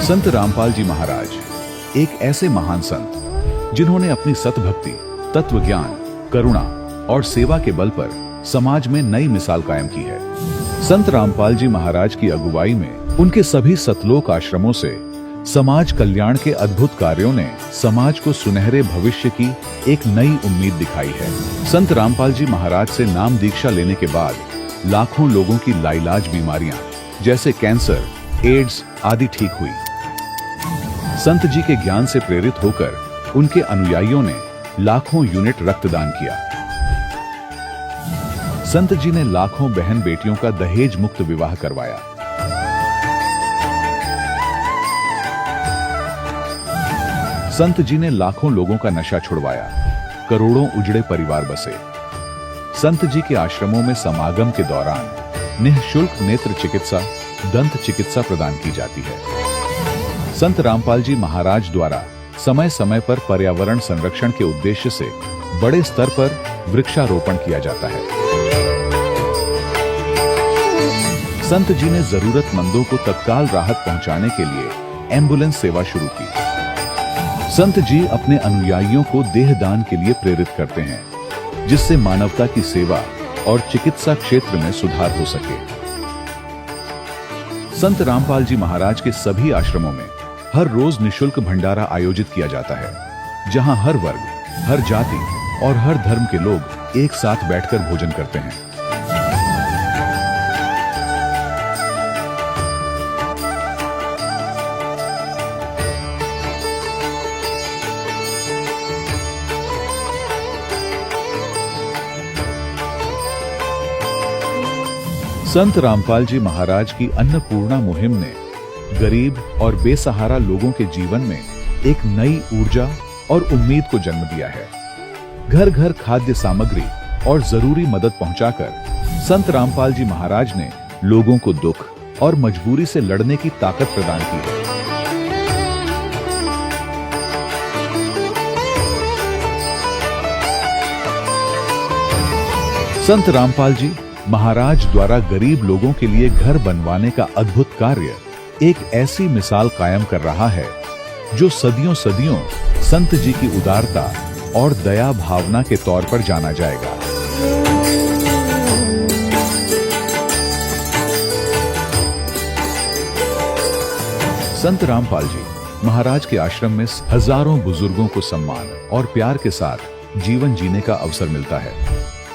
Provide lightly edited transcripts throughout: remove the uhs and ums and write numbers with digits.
संत रामपाल जी महाराज एक ऐसे महान संत जिन्होंने अपनी सतभक्ति, तत्व ज्ञान, करुणा और सेवा के बल पर समाज में नई मिसाल कायम की है। संत रामपाल जी महाराज की अगुवाई में उनके सभी सतलोक आश्रमों से समाज कल्याण के अद्भुत कार्यों ने समाज को सुनहरे भविष्य की एक नई उम्मीद दिखाई है। संत रामपाल जी महाराज से नाम दीक्षा लेने के बाद लाखों लोगों की लाइलाज बीमारियां जैसे कैंसर, एड्स आदि ठीक हुई। संत जी के ज्ञान से प्रेरित होकर उनके अनुयायियों ने लाखों यूनिट रक्तदान किया। संत जी ने लाखों बहन बेटियों का दहेज मुक्त विवाह करवाया। संत जी ने लाखों लोगों का नशा छुड़वाया, करोड़ों उजड़े परिवार बसे। संत जी के आश्रमों में समागम के दौरान निःशुल्क नेत्र चिकित्सा, दंत चिकित्सा प्रदान की जाती है। संत रामपाल जी महाराज द्वारा समय समय पर पर्यावरण संरक्षण के उद्देश्य से बड़े स्तर पर वृक्षारोपण किया जाता है। संत जी ने जरूरतमंदों को तत्काल राहत पहुंचाने के लिए एम्बुलेंस सेवा शुरू की। संत जी अपने अनुयायियों को देहदान के लिए प्रेरित करते हैं, जिससे मानवता की सेवा और चिकित्सा क्षेत्र में सुधार हो सके। संत रामपाल जी महाराज के सभी आश्रमों में हर रोज निःशुल्क भंडारा आयोजित किया जाता है, जहां हर वर्ग, हर जाति और हर धर्म के लोग एक साथ बैठकर भोजन करते हैं। संत रामपाल जी महाराज की अन्नपूर्णा मुहिम ने गरीब और बेसहारा लोगों के जीवन में एक नई ऊर्जा और उम्मीद को जन्म दिया है। घर घर खाद्य सामग्री और जरूरी मदद पहुंचाकर संत रामपाल जी महाराज ने लोगों को दुख और मजबूरी से लड़ने की ताकत प्रदान की है। संत रामपाल जी महाराज द्वारा गरीब लोगों के लिए घर बनवाने का अद्भुत कार्य एक ऐसी मिसाल कायम कर रहा है जो सदियों सदियों संत जी की उदारता और दया भावना के तौर पर जाना जाएगा। संत रामपाल जी महाराज के आश्रम में हजारों बुजुर्गों को सम्मान और प्यार के साथ जीवन जीने का अवसर मिलता है।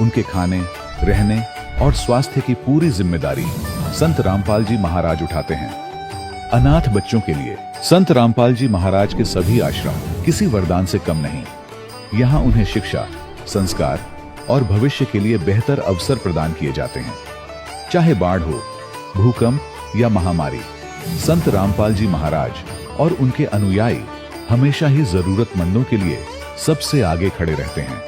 उनके खाने, रहने और स्वास्थ्य की पूरी जिम्मेदारी संत रामपाल जी महाराज उठाते हैं। अनाथ बच्चों के लिए संत रामपाल जी महाराज के सभी आश्रम किसी वरदान से कम नहीं। यहाँ उन्हें शिक्षा, संस्कार और भविष्य के लिए बेहतर अवसर प्रदान किए जाते हैं। चाहे बाढ़ हो, भूकंप या महामारी, संत रामपाल जी महाराज और उनके अनुयायी हमेशा ही जरूरतमंदों के लिए सबसे आगे खड़े रहते हैं।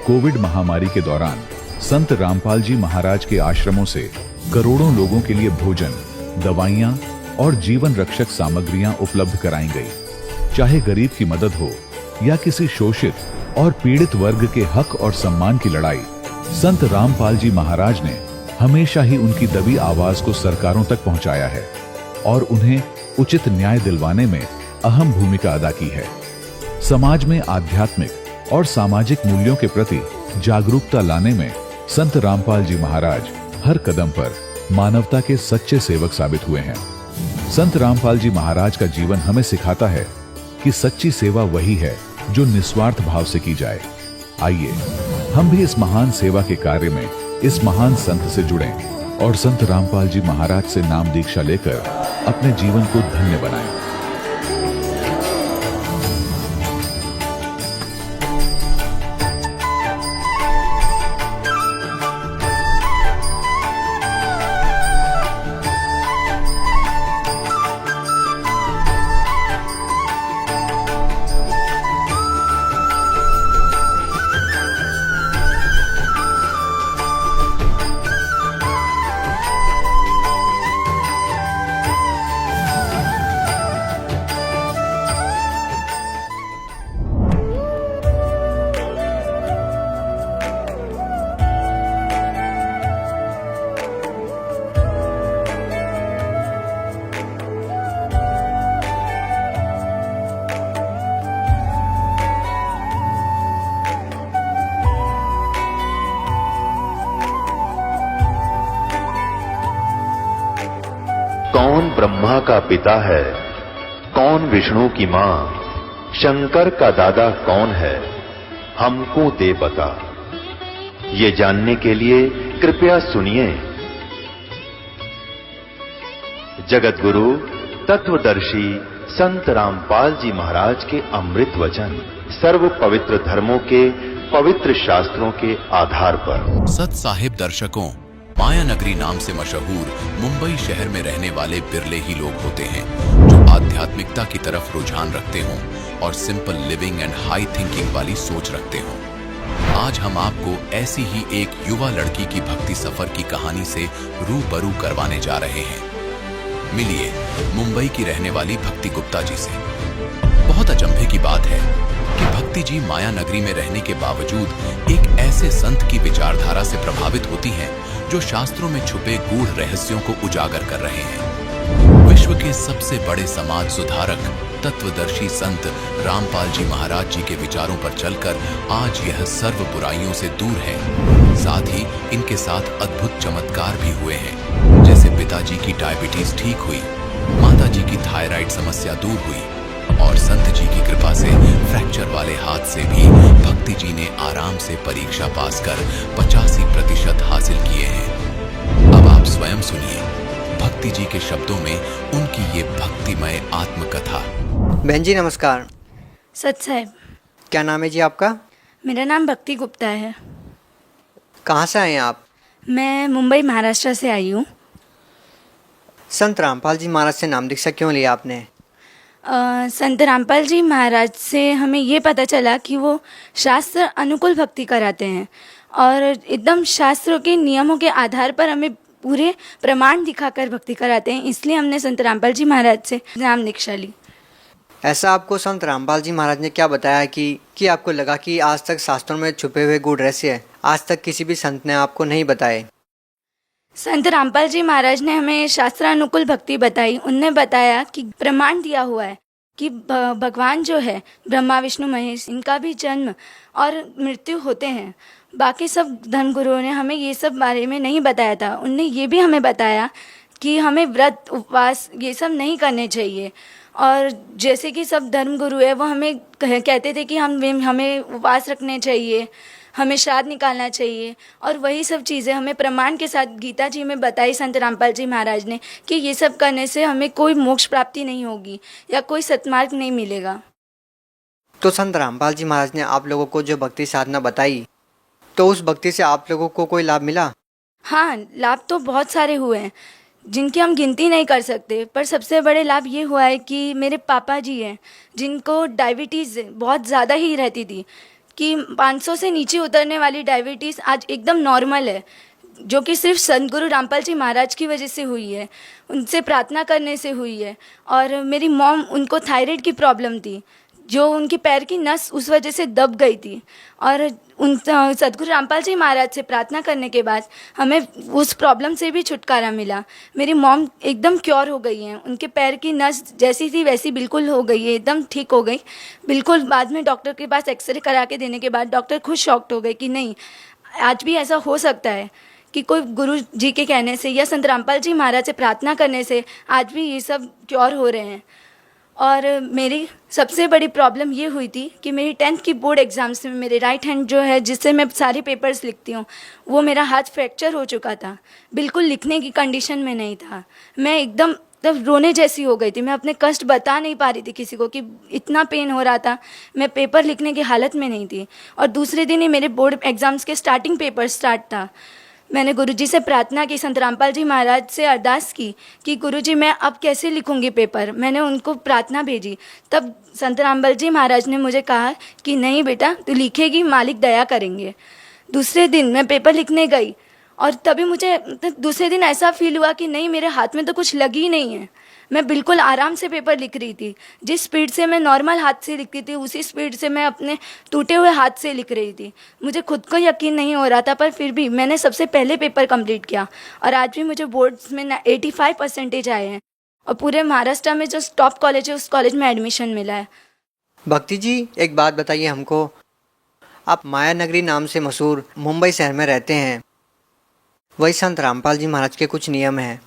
कोविड महामारी के दौरान संत रामपाल जी महाराज के आश्रमों से करोड़ों लोगों के लिए भोजन, दवाइयां और जीवन रक्षक सामग्रियां उपलब्ध कराई गई। चाहे गरीब की मदद हो या किसी शोषित और पीड़ित वर्ग के हक और सम्मान की लड़ाई, संत रामपाल जी महाराज ने हमेशा ही उनकी दबी आवाज को सरकारों तक पहुंचाया है और उन्हें उचित न्याय दिलवाने में अहम भूमिका अदा की है। समाज में आध्यात्मिक और सामाजिक मूल्यों के प्रति जागरूकता लाने में संत रामपाल जी महाराज हर कदम पर मानवता के सच्चे सेवक साबित हुए हैं। संत रामपाल जी महाराज का जीवन हमें सिखाता है कि सच्ची सेवा वही है जो निस्वार्थ भाव से की जाए। आइए हम भी इस महान सेवा के कार्य में इस महान संत से जुड़ें और संत रामपाल जी महाराज से नाम दीक्षा लेकर अपने जीवन को धन्य बनाएं। कौन ब्रह्मा का पिता है, कौन विष्णु की मां, शंकर का दादा कौन है, हमको दे बता। ये जानने के लिए कृपया सुनिए। जगत गुरु तत्वदर्शी संत रामपाल जी महाराज के अमृत वचन सर्व पवित्र धर्मों के पवित्र शास्त्रों के आधार पर। सत साहिब दर्शकों, माया नगरी नाम से मशहूर मुंबई शहर में रहने वाले बिरले ही लोग होते हैं जो आध्यात्मिकता की तरफ रुझान रखते हों और simple living and high thinking वाली सोच रखते हों। आज हम आपको ऐसी ही एक युवा लड़की की भक्ति सफर की कहानी से रूबरू करवाने जा रहे हैं। मिलिए मुंबई की रहने वाली भक्ति गुप्ता जी से। बहुत अचंभे की बात है कि भक्ति जी माया नगरी में रहने के बावजूद एक ऐसे संत की विचारधारा से प्रभावित होती हैं जो शास्त्रों में छुपे गूढ़ रहस्यों को उजागर कर रहे हैं। विश्व के सबसे बड़े समाज सुधारक तत्वदर्शी संत रामपाल जी महाराज जी के विचारों पर चलकर आज यह सर्व बुराइयों से दूर है। साथ ही इनके साथ अद्भुत चमत्कार भी हुए हैं, जैसे पिताजी की डायबिटीज ठीक हुई, माता जी की थायराइड समस्या दूर हुई और संत जी की कृपा से फ्रैक्चर वाले हाथ से भी भक्ति जी ने आराम से परीक्षा पास कर 85% हासिल किए हैं। अब आप स्वयं सुनिए भक्ति जी के शब्दों में उनकी ये भक्तिमय आत्मकथा। बहन जी नमस्कार। सत साहिब। क्या नाम है जी आपका? मेरा नाम भक्ति गुप्ता है। कहाँ से आए हैं आप? मैं मुंबई महाराष्ट्र से आई हूँ। संत रामपाल जी महाराज से नाम दीक्षा क्यों लिया आपने? संत रामपाल जी महाराज से हमें ये पता चला कि वो शास्त्र अनुकूल भक्ति कराते हैं और एकदम शास्त्रों के नियमों के आधार पर हमें पूरे प्रमाण दिखाकर भक्ति कराते हैं, इसलिए हमने संत रामपाल जी महाराज से नाम दीक्षा ली। ऐसा आपको संत रामपाल जी महाराज ने क्या बताया कि आपको लगा कि आज तक शास्त्रों में छुपे हुए गूढ़ रहस्य आज तक किसी भी संत ने आपको नहीं बताए? संत रामपाल जी महाराज ने हमें शास्त्रानुकूल भक्ति बताई। उनने बताया कि प्रमाण दिया हुआ है कि भगवान जो है ब्रह्मा विष्णु महेश, इनका भी जन्म और मृत्यु होते हैं। बाकी सब धर्मगुरुओं ने हमें ये सब बारे में नहीं बताया था। उनने ये भी हमें बताया कि हमें व्रत उपवास ये सब नहीं करने चाहिए। और जैसे कि सब धर्मगुरु है वो हमें कहते थे कि हमें उपवास रखने चाहिए, हमें श्राद्ध निकालना चाहिए, और वही सब चीज़ें हमें प्रमाण के साथ गीता जी में बताई संत रामपाल जी महाराज ने कि ये सब करने से हमें कोई मोक्ष प्राप्ति नहीं होगी या कोई सत्मार्ग नहीं मिलेगा। तो संत रामपाल जी महाराज ने आप लोगों को जो भक्ति साधना बताई, तो उस भक्ति से आप लोगों को कोई लाभ मिला? हाँ, लाभ तो बहुत सारे हुए हैं जिनकी हम गिनती नहीं कर सकते, पर सबसे बड़े लाभ ये हुआ है कि मेरे पापा जी हैं जिनको डायबिटीज़ बहुत ज़्यादा ही रहती थी, कि 500 से नीचे उतरने वाली डायबिटीज़ आज एकदम नॉर्मल है, जो कि सिर्फ संत गुरु रामपाल जी महाराज की वजह से हुई है, उनसे प्रार्थना करने से हुई है। और मेरी मॉम, उनको थायराइड की प्रॉब्लम थी, जो उनकी पैर की नस उस वजह से दब गई थी, और उन सतगुरु रामपाल जी महाराज से प्रार्थना करने के बाद हमें उस प्रॉब्लम से भी छुटकारा मिला। मेरी मॉम एकदम क्योर हो गई हैं, उनके पैर की नस जैसी थी वैसी बिल्कुल हो गई है, एकदम ठीक हो गई बिल्कुल। बाद में डॉक्टर के पास एक्सरे करा के देने के बाद डॉक्टर खुद शॉक्ड हो गए कि नहीं, आज भी ऐसा हो सकता है कि कोई गुरु जी के कहने से या संत रामपाल जी महाराज से प्रार्थना करने से आज भी ये सब क्योर हो रहे हैं। और मेरी सबसे बड़ी प्रॉब्लम ये हुई थी कि मेरी 10th की बोर्ड एग्ज़ाम्स में मेरे राइट हैंड जो है जिससे मैं सारे पेपर्स लिखती हूँ, वो मेरा हाथ फ्रैक्चर हो चुका था, बिल्कुल लिखने की कंडीशन में नहीं था। मैं एकदम तब रोने जैसी हो गई थी, मैं अपने कष्ट बता नहीं पा रही थी किसी को कि इतना पेन हो रहा था, मैं पेपर लिखने की हालत में नहीं थी। और दूसरे दिन ही मेरे बोर्ड एग्ज़ाम्स के स्टार्टिंग पेपर स्टार्ट था। मैंने गुरुजी से प्रार्थना की, संत रामपाल जी महाराज से अरदास की कि गुरुजी मैं अब कैसे लिखूंगी पेपर। मैंने उनको प्रार्थना भेजी, तब संत रामपाल जी महाराज ने मुझे कहा कि नहीं बेटा, तू लिखेगी, मालिक दया करेंगे। दूसरे दिन मैं पेपर लिखने गई और तभी मुझे दूसरे दिन ऐसा फील हुआ कि नहीं, मेरे हाथ में तो कुछ लगी ही नहीं है। मैं बिल्कुल आराम से पेपर लिख रही थी, जिस स्पीड से मैं नॉर्मल हाथ से लिखती थी उसी स्पीड से मैं अपने टूटे हुए हाथ से लिख रही थी। मुझे खुद को यकीन नहीं हो रहा था, पर फिर भी मैंने सबसे पहले पेपर कंप्लीट किया और आज भी मुझे बोर्ड्स में 85% आए हैं और पूरे महाराष्ट्र में जो टॉप कॉलेज है उस कॉलेज में एडमिशन मिला है। भक्ति जी, एक बात बताइए हमको, आप माया नगरी नाम से मशहूर मुंबई शहर में रहते हैं, वही संत रामपाल जी महाराज के कुछ नियम हैं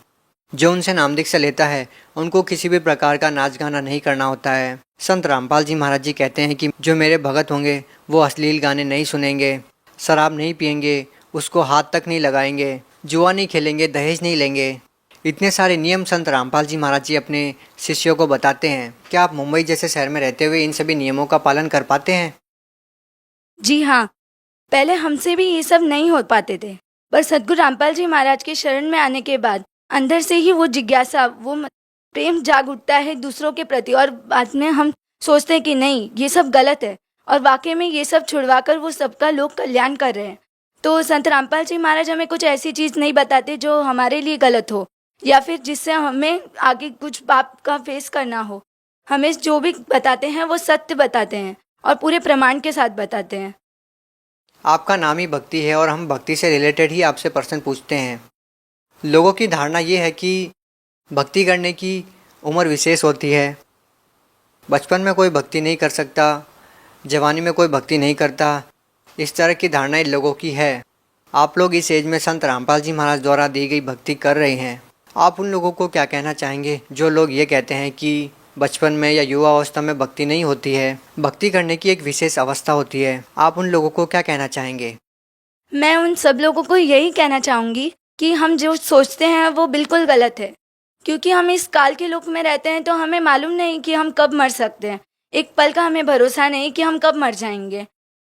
जो उनसे नाम दीक्षा लेता है उनको किसी भी प्रकार का नाच गाना नहीं करना होता है। संत रामपाल जी महाराज जी कहते हैं कि जो मेरे भगत होंगे वो अश्लील गाने नहीं सुनेंगे, शराब नहीं पिएंगे, उसको हाथ तक नहीं लगाएंगे, जुआ नहीं खेलेंगे, दहेज नहीं लेंगे। इतने सारे नियम संत रामपाल जी महाराज जी अपने शिष्यों को बताते हैं। क्या आप मुंबई जैसे शहर में रहते हुए इन सभी नियमों का पालन कर पाते हैं? जी हाँ, पहले हमसे भी ये सब नहीं हो पाते थे, पर सद्गुरु रामपाल जी महाराज के शरण में आने के बाद अंदर से ही वो जिज्ञासा, प्रेम जाग उठता है दूसरों के प्रति, और बाद में हम सोचते हैं कि नहीं, ये सब गलत है, और वाकई में ये सब छुड़वाकर वो सबका लोक कल्याण कर रहे हैं। तो संत रामपाल जी महाराज हमें कुछ ऐसी चीज़ नहीं बताते जो हमारे लिए गलत हो, या फिर जिससे हमें आगे कुछ पाप का फेस करना हो। हमें जो भी बताते हैं वो सत्य बताते हैं और पूरे प्रमाण के साथ बताते हैं। आपका नाम ही भक्ति है और हम भक्ति से रिलेटेड ही आपसे प्रश्न पूछते हैं। लोगों की धारणा ये है कि भक्ति करने की उम्र विशेष होती है, बचपन में कोई भक्ति नहीं कर सकता, जवानी में कोई भक्ति नहीं करता। इस तरह की धारणाएं लोगों की है। आप लोग इस एज में संत रामपाल जी महाराज द्वारा दी गई भक्ति कर रहे हैं। आप उन लोगों को क्या कहना चाहेंगे जो लोग ये कहते हैं कि बचपन में या युवा अवस्था में भक्ति नहीं होती है, भक्ति करने की एक विशेष अवस्था होती है? आप उन लोगों को क्या कहना चाहेंगे? मैं उन सब लोगों को यही कहना चाहूँगी कि हम जो सोचते हैं वो बिल्कुल गलत है, क्योंकि हम इस काल के लोक में रहते हैं तो हमें मालूम नहीं कि हम कब मर सकते हैं। एक पल का हमें भरोसा नहीं कि हम कब मर जाएंगे।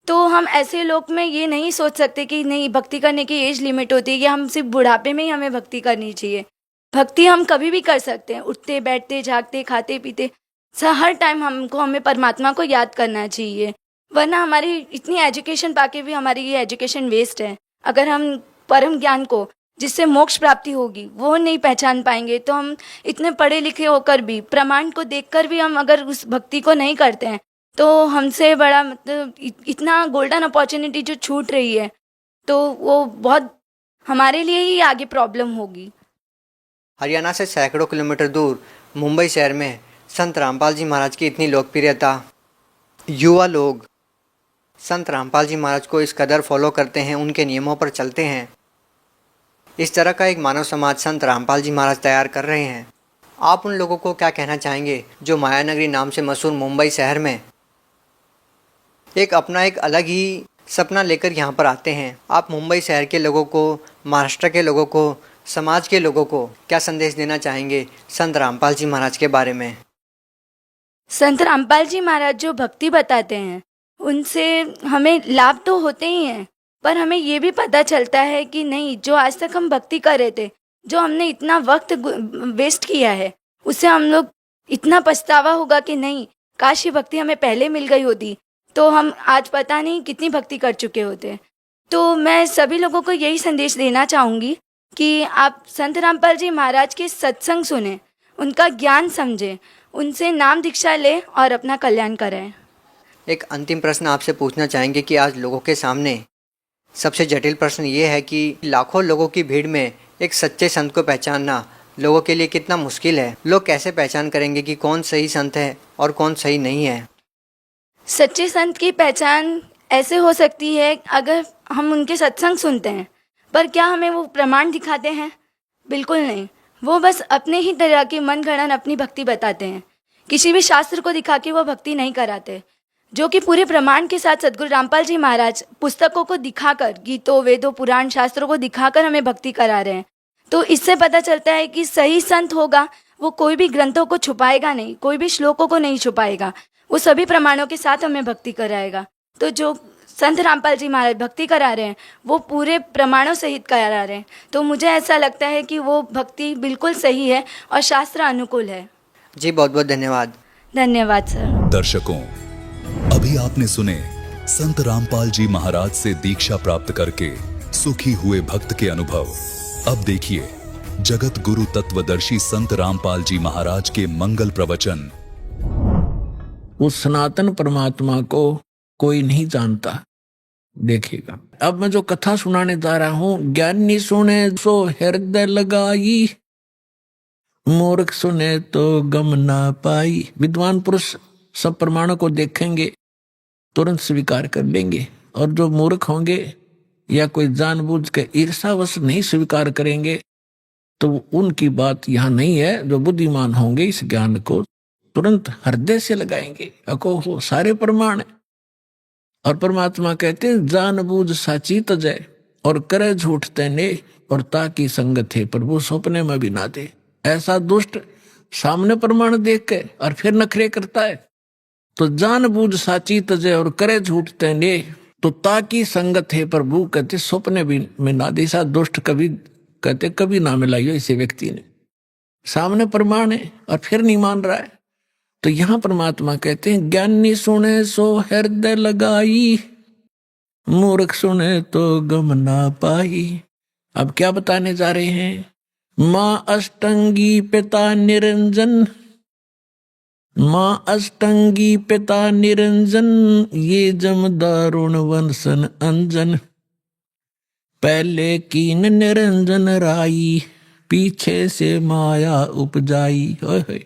तो हम ऐसे लोक में ये नहीं सोच सकते कि नहीं, भक्ति करने की एज लिमिट होती है कि हम सिर्फ बुढ़ापे में ही हमें भक्ति करनी चाहिए। भक्ति हम कभी भी कर सकते हैं, उठते बैठते जागते खाते पीते, हर टाइम हमें परमात्मा को याद करना चाहिए। वरना हमारी इतनी एजुकेशन पाके भी हमारी ये एजुकेशन वेस्ट है। अगर हम परम ज्ञान को, जिससे मोक्ष प्राप्ति होगी, वो नहीं पहचान पाएंगे तो हम इतने पढ़े लिखे होकर भी, प्रमाण को देखकर भी हम अगर उस भक्ति को नहीं करते हैं तो हमसे बड़ा मतलब इतना गोल्डन अपॉर्चुनिटी जो छूट रही है, तो वो बहुत हमारे लिए ही आगे प्रॉब्लम होगी। हरियाणा से सैकड़ों किलोमीटर दूर मुंबई शहर में संत रामपाल जी महाराज की इतनी लोकप्रियता, युवा लोग संत रामपाल जी महाराज को इस कदर फॉलो करते हैं, उनके नियमों पर चलते हैं। इस तरह का एक मानव समाज संत रामपाल जी महाराज तैयार कर रहे हैं। आप उन लोगों को क्या कहना चाहेंगे जो मायानगरी नाम से मशहूर मुंबई शहर में एक अपना एक अलग ही सपना लेकर यहाँ पर आते हैं? आप मुंबई शहर के लोगों को, महाराष्ट्र के लोगों को, समाज के लोगों को क्या संदेश देना चाहेंगे संत रामपाल जी महाराज के बारे में? संत रामपाल जी महाराज जो भक्ति बताते हैं उनसे हमें लाभ तो होते ही हैं, पर हमें ये भी पता चलता है कि नहीं, जो आज तक हम भक्ति कर रहे थे, जो हमने इतना वक्त वेस्ट किया है, उससे हम लोग इतना पछतावा होगा कि नहीं, काश ये भक्ति हमें पहले मिल गई होती तो हम आज पता नहीं कितनी भक्ति कर चुके होते। तो मैं सभी लोगों को यही संदेश देना चाहूँगी कि आप संत रामपाल जी महाराज के सत्संग सुने, उनका ज्ञान समझें, उनसे नाम दीक्षा लें और अपना कल्याण करें। एक अंतिम प्रश्न आपसे पूछना चाहेंगे कि आज लोगों के सामने सबसे जटिल प्रश्न ये है कि लाखों लोगों की भीड़ में एक सच्चे संत को पहचानना लोगों के लिए कितना मुश्किल है। लोग कैसे पहचान करेंगे कि कौन सही संत है और कौन सही नहीं है? सच्चे संत की पहचान ऐसे हो सकती है अगर हम उनके सत्संग सुनते हैं, पर क्या हमें वो प्रमाण दिखाते हैं? बिल्कुल नहीं। वो बस अपने ही तरह की मन गढ़ंत अपनी भक्ति बताते हैं, किसी भी शास्त्र को दिखा के वो भक्ति नहीं कराते, जो कि पूरे प्रमाण के साथ सद्गुरु रामपाल जी महाराज पुस्तकों को दिखाकर, गीतों वेदों पुराण शास्त्रों को दिखाकर हमें भक्ति करा रहे हैं। तो इससे पता चलता है कि सही संत होगा वो कोई भी ग्रंथों को छुपाएगा नहीं, कोई भी श्लोकों को नहीं छुपाएगा, वो सभी प्रमाणों के साथ हमें भक्ति कराएगा। तो जो संत रामपाल जी महाराज भक्ति करा रहे हैं वो पूरे प्रमाणों सहित करा रहे हैं। तो मुझे ऐसा लगता है कि वो भक्ति बिल्कुल सही है और शास्त्र अनुकूल है। जी बहुत बहुत धन्यवाद। धन्यवाद सर। दर्शकों, अभी आपने सुने संत रामपाल जी महाराज से दीक्षा प्राप्त करके सुखी हुए भक्त के अनुभव। अब देखिए जगत गुरु तत्वदर्शी संत रामपाल जी महाराज के मंगल प्रवचन। उस सनातन परमात्मा को कोई नहीं जानता। देखिएगा, अब मैं जो कथा सुनाने जा रहा हूं, ज्ञानी सुने सो हृदय लगाई, मूर्ख सुने तो गम ना पाई। विद्वान पुरुष सब प्रमाणों को देखेंगे, तुरंत स्वीकार कर लेंगे, और जो मूर्ख होंगे या कोई जानबूझ के ईर्षावश नहीं स्वीकार करेंगे, तो उनकी बात यहाँ नहीं है। जो बुद्धिमान होंगे इस ज्ञान को तुरंत हृदय से लगाएंगे। अको सारे प्रमाण है। और परमात्मा कहते हैं जान बूझ साची तजय और करे झूठ तेने और ताकि संगत है प्रभु सपने में भी ना दे। ऐसा दुष्ट सामने प्रमाण देख के और फिर नखरे करता है। तो जान बूझ साची तजय और करे झूठ तेने तो ताकि संगत है प्रभु कहते सपने भी में ना दे। ऐसा दुष्ट कभी कहते कभी ना मिलाइयो इसे व्यक्ति ने। सामने प्रमाण है और फिर नहीं मान रहा है। तो यहां परमात्मा कहते हैं ज्ञानी सुने सो हृदय लगाई, मूर्ख सुने तो गम ना पाई। अब क्या बताने जा रहे हैं? माँ अष्टंगी पिता निरंजन, माँ अष्टंगी पिता निरंजन, ये जम दारुण वंशन अंजन। पहले कीन निरंजन राई, पीछे से माया उपजाई। होय होय।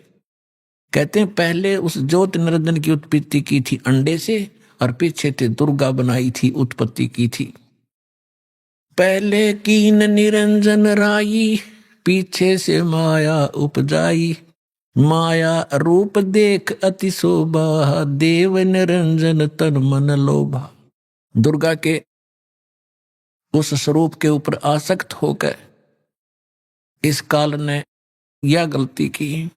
कहते हैं पहले उस ज्योत निरंजन की उत्पत्ति की थी अंडे से और पीछे से दुर्गा बनाई थी, उत्पत्ति की थी। पहले कीन निरंजन राई, पीछे से माया उपजाई। माया रूप देख अति शोभा, देव निरंजन तन मन लोभा। दुर्गा के उस स्वरूप के ऊपर आसक्त होकर इस काल ने यह गलती की।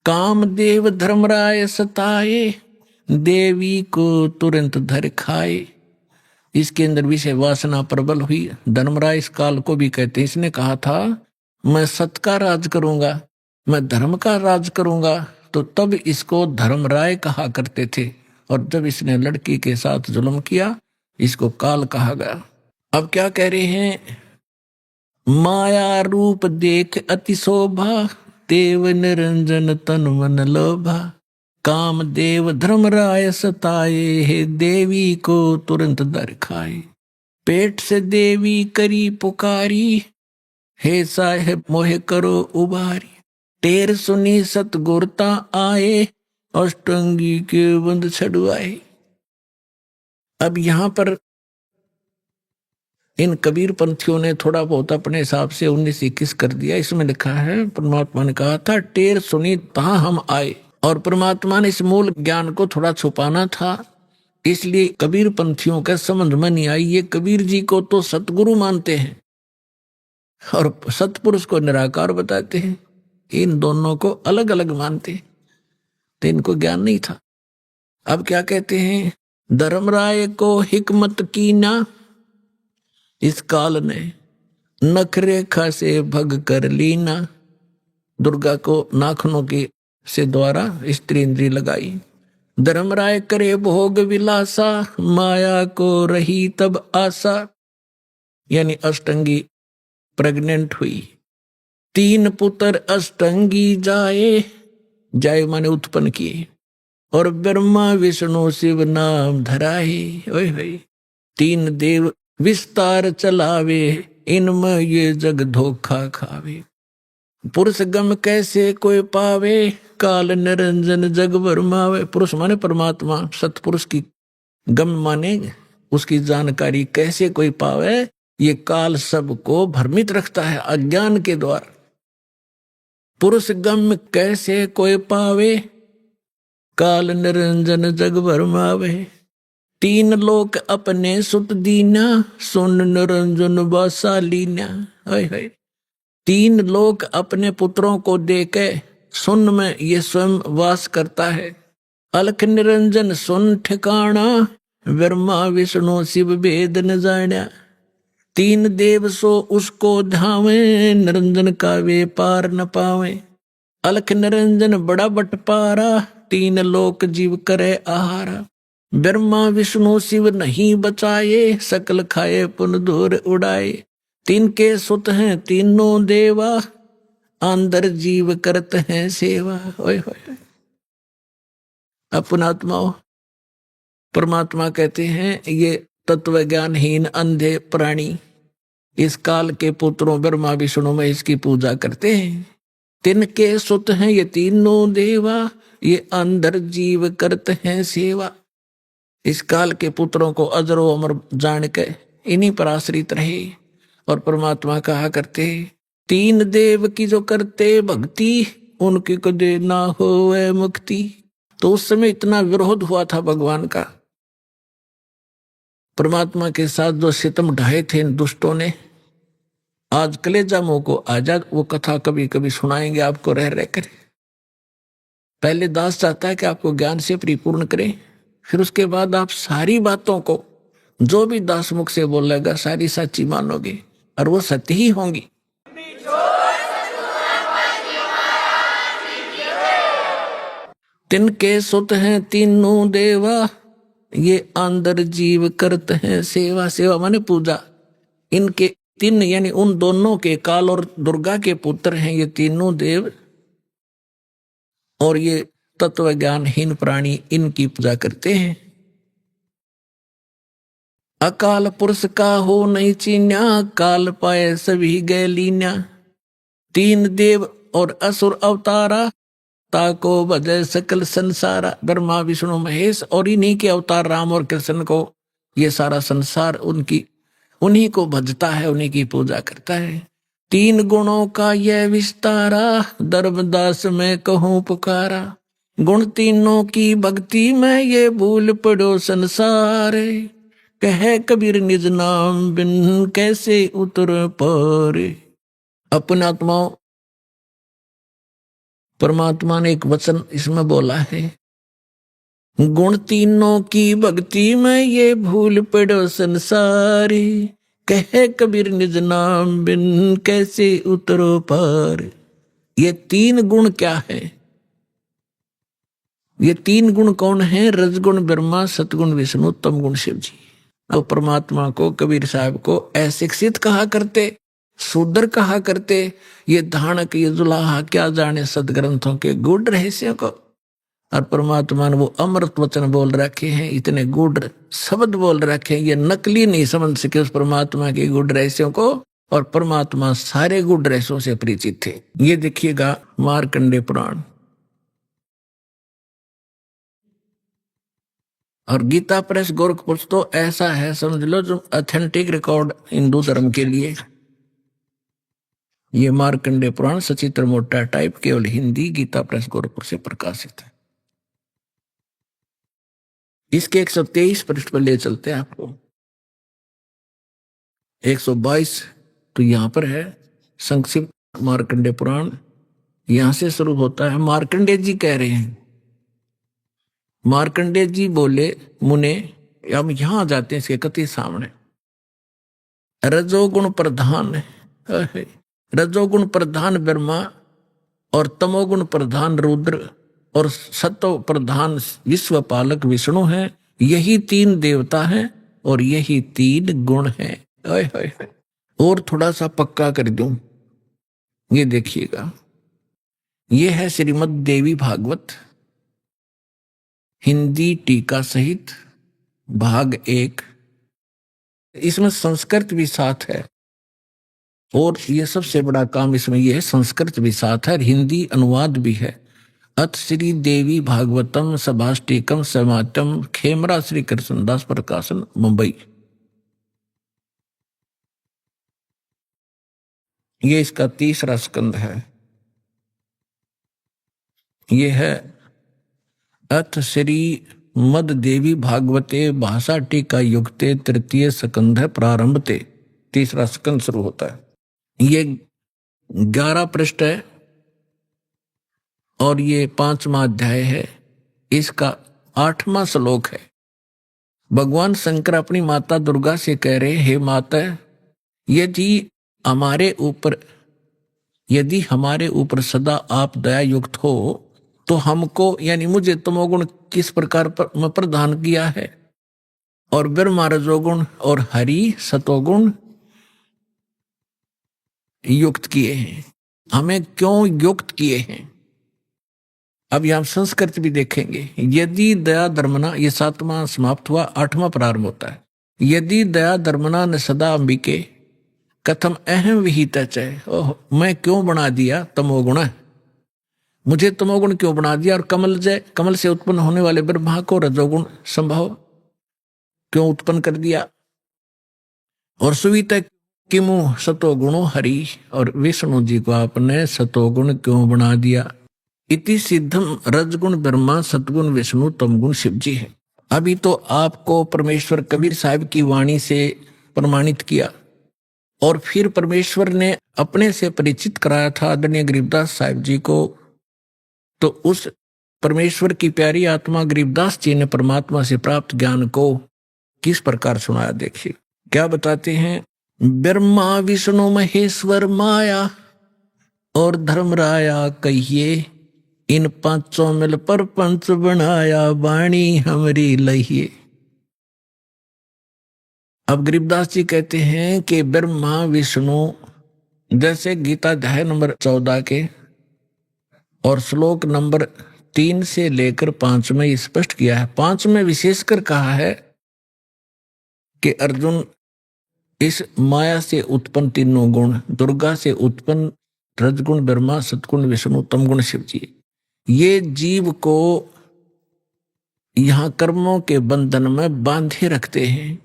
कामदेव धर्मराय सताए, देवी को तुरंत धर खाए। इसके अंदर विषय वासना प्रबल हुई। धर्मराय इस काल को भी कहते हैं। इसने कहा था मैं सत्य का राज करूंगा, मैं धर्म का राज करूंगा, तो तब इसको धर्मराय कहा करते थे। और जब इसने लड़की के साथ जुल्म किया इसको काल कहा गया। अब क्या कह रहे हैं? माया रूप देख अति शोभा, देव निरंजन तन मन लोभा। कामदेव धर्मराय सताए, हे देवी को तुरंत दर खाए। पेट से देवी करी पुकारी, हे साहेब मोहे करो उबारी। टेर सुनी सतगुरता आए, अष्टंगी के बंद छड़वाए। अब यहां पर इन कबीर पंथियों ने थोड़ा बहुत अपने हिसाब से 19-21 कर दिया। इसमें लिखा है परमात्मा ने कहा था टेर सुनी तहां हम आए। और परमात्मा ने इस मूल ज्ञान को थोड़ा छुपाना था, इसलिए कबीर पंथियों का समझ में नहीं आई। ये कबीर जी को तो सतगुरु मानते हैं और सतपुरुष को निराकार बताते हैं। इन दोनों को अलग अलग मानते हैं, तो इनको ज्ञान नहीं था। अब क्या कहते हैं? धर्मराय को हिकमत की ना, इस काल ने नखरेखा से भग कर लीना। दुर्गा को नाखनों की से द्वारा स्त्री इंद्री लगाई। धर्मराय करे भोग विलासा, माया को रही तब आशा। यानी अष्टंगी प्रेग्नेंट हुई। 3 पुत्र अष्टंगी जाए, जाए माने उत्पन्न किए। और ब्रह्मा विष्णु शिव नाम धराए। ओए होए। 3 देव विस्तार चलावे, इनमें ये जग धोखा खावे। पुरुष गम कैसे कोई पावे, काल निरंजन जग भरमावे। पुरुष माने परमात्मा, सतपुरुष की गम माने उसकी जानकारी कैसे कोई पावे। ये काल सबको भ्रमित रखता है अज्ञान के द्वारा। पुरुष गम कैसे कोई पावे, काल निरंजन जग भरमावे। 3 लोक अपने सुत दीना, सुन निरंजन वासालीना। 3 लोक अपने पुत्रों को देके सुन में ये स्वयं वास करता है। अलख निरंजन सुन ठिकाना, ब्रह्मा विष्णु शिव भेद न जाना। 3 देव सो उसको धावे, निरंजन का वे पार न पावे। अलख निरंजन बड़ा बटपारा, 3 लोक जीव करे आहारा। ब्रह्मा विष्णु शिव नहीं बचाए, सकल खाए पुन धूर उड़ाए। 3 के सुत हैं तीनों देवा, अंदर जीव करत हैं सेवा। ओए होए। अपनात्मा परमात्मा कहते हैं ये तत्व ज्ञानहीन अंधे प्राणी इस काल के पुत्रों ब्रह्मा विष्णु महेश की पूजा करते हैं। 3 के सुत हैं ये तीनों देवा, ये अंदर जीव करते हैं सेवा। इस काल के पुत्रों को अजरो अमर जान के इन्हीं पर आश्रित रहे। और परमात्मा कहा करते तीन देव की जो करते भक्ति उनकी कदे ना होवे मुक्ति। तो उस समय इतना विरोध हुआ था भगवान का, परमात्मा के साथ जो सितम ढाए थे इन दुष्टों ने। आज कलेजा मुंह को आजाद, वो कथा कभी कभी सुनाएंगे आपको रह रह कर। पहले दास चाहता है कि आपको ज्ञान से परिपूर्ण करें, फिर उसके बाद आप सारी बातों को जो भी दास मुख से बोलेगा सारी सच्ची मानोगे और वो सत्य ही होंगी। तिनके सुत हैं तीनों देवा, ये अंदर जीव करते हैं सेवा। सेवा माने पूजा। इनके तीन यानी उन दोनों के, काल और दुर्गा के पुत्र हैं ये तीनों देव, और ये तत्व ज्ञानहीन प्राणी इनकी पूजा करते हैं। अकाल पुरुष का हो नहीं चीन्या, काल पाए सभी गए लीन्या। तीन देव और असुर अवतारा, ताको भजे सकल संसारा। ब्रह्मा विष्णु महेश और इन्हीं के अवतार राम और कृष्ण को ये सारा संसार उन्हीं को भजता है, उन्हीं की पूजा करता है। तीन गुणों का यह विस्तारा, धर्मदास में कहूँ पुकारा। गुण तीनों की भक्ति में ये भूल पड़ो संसार। कहे कबीर निज नाम बिन कैसे उतर पारे। अपने आत्माओं, परमात्मा ने एक वचन इसमें बोला है, गुण तीनों की भक्ति में ये भूल पड़ो संसार। कहे कबीर निज नाम बिन कैसे उतरो पार। ये तीन गुण क्या है? ये तीन गुण कौन है? रजगुण ब्रह्मा, सतगुण विष्णु, तमगुण शिव जी। अब परमात्मा को, कबीर साहब को अशिक्षित कहा करते, शूद्र कहा करते, ये धानक ये जुलाहा क्या जाने सदग्रंथों के गूढ़ रहस्यों को। और परमात्मा ने वो अमृत वचन बोल रखे हैं, इतने गूढ़ शब्द बोल रखे हैं, ये नकली नहीं समझ सके उस परमात्मा के गूढ़ रहस्यों को। और परमात्मा सारे गूढ़ रहस्यों से परिचित थे। ये देखिएगा मार्कंडेय पुराण और गीता प्रेस गोरखपुर तो ऐसा है समझ लो जो ऑथेंटिक रिकॉर्ड हिंदू धर्म के लिए। ये मार्कंडेय पुराण सचित्र मोटा टाइप, केवल हिंदी, गीता प्रेस गोरखपुर से प्रकाशित है। इसके 123 पृष्ठ पर ले चलते हैं आपको। 122 तो यहां पर है संक्षिप्त मार्कंडेय पुराण, यहां से शुरू होता है। मार्कंडेय जी कह रहे हैं, मार्कंडेय जी बोले, मुने, हम यहां जाते हैं इसके कति सामने। रजोगुण प्रधान है, रजोगुण प्रधान ब्रह्मा और तमोगुण प्रधान रुद्र और सत्व प्रधान विश्व पालक विष्णु है। यही तीन देवता हैं और यही तीन गुण हैं। और थोड़ा सा पक्का कर दूं, ये देखिएगा, ये है श्रीमद् देवी भागवत हिंदी टीका सहित भाग 1। इसमें संस्कृत भी साथ है और ये सबसे बड़ा काम इसमें यह है, संस्कृत भी साथ है और हिंदी अनुवाद भी है। अथ श्री देवी भागवतम सभाष्टिकम समातम, खेमरा श्री कृष्णदास प्रकाशन, मुंबई। ये इसका 3रा स्कंद है। ये है अथ श्री मद देवी भागवते भाषा टीका युक्ते तृतीय स्कंध प्रारंभते, 3रा स्कंद शुरू होता है। ये 11 पृष्ठ है और ये 5वां अध्याय है। इसका 8वां श्लोक है। भगवान शंकर अपनी माता दुर्गा से कह रहे, हे माता, यदि हमारे ऊपर सदा आप दया युक्त हो तो हमको यानी मुझे तमोगुण किस प्रकार में प्रदान किया है और ब्रह्मा रजोगुण और हरि सतोगुण युक्त किए हैं, हमें क्यों युक्त किए हैं। अब यहां संस्कृत भी देखेंगे। यदि दया धर्मना, ये 7वां समाप्त हुआ, 8वां प्रारंभ होता है। यदि दया धर्मना न सदा अंबिके कथम अहम विहित चय। ओह, मैं क्यों बना दिया तमोगुण, मुझे तमोगुण क्यों बना दिया। और कमल से उत्पन्न होने वाले ब्रह्मा को रजोगुण संभव क्यों उत्पन्न कर दिया। और सुवित किमु सतोगुणो हरि, और विष्णु जी को आपने सतोगुण क्यों बना दिया। इति सिद्धम रजगुण ब्रह्मा सतगुण विष्णु तमगुण शिव जी है। अभी तो आपको परमेश्वर कबीर साहब की वाणी से प्रमाणित किया, और फिर परमेश्वर ने अपने से परिचित कराया था आदरणीय गरीबदास साहिब जी को। तो उस परमेश्वर की प्यारी आत्मा गरीबदास जी ने परमात्मा से प्राप्त ज्ञान को किस प्रकार सुनाया, देखिए क्या बताते हैं। ब्रह्मा विष्णु महेश्वर माया और धर्मराया कहिए, इन पांचों मिल पर पंच बनाया वाणी हमरी लहिए। अब गरीबदास जी कहते हैं कि ब्रह्मा विष्णु, जैसे गीता अध्याय नंबर 14 के और श्लोक नंबर 3 से लेकर 5 में स्पष्ट किया है। 5 में विशेषकर कहा है कि अर्जुन, इस माया से उत्पन्न तीनों गुण, दुर्गा से उत्पन्न रजगुण ब्रह्मा सतगुण विष्णु तमगुण शिव जी, ये जीव को यहां कर्मों के बंधन में बांधे रखते हैं।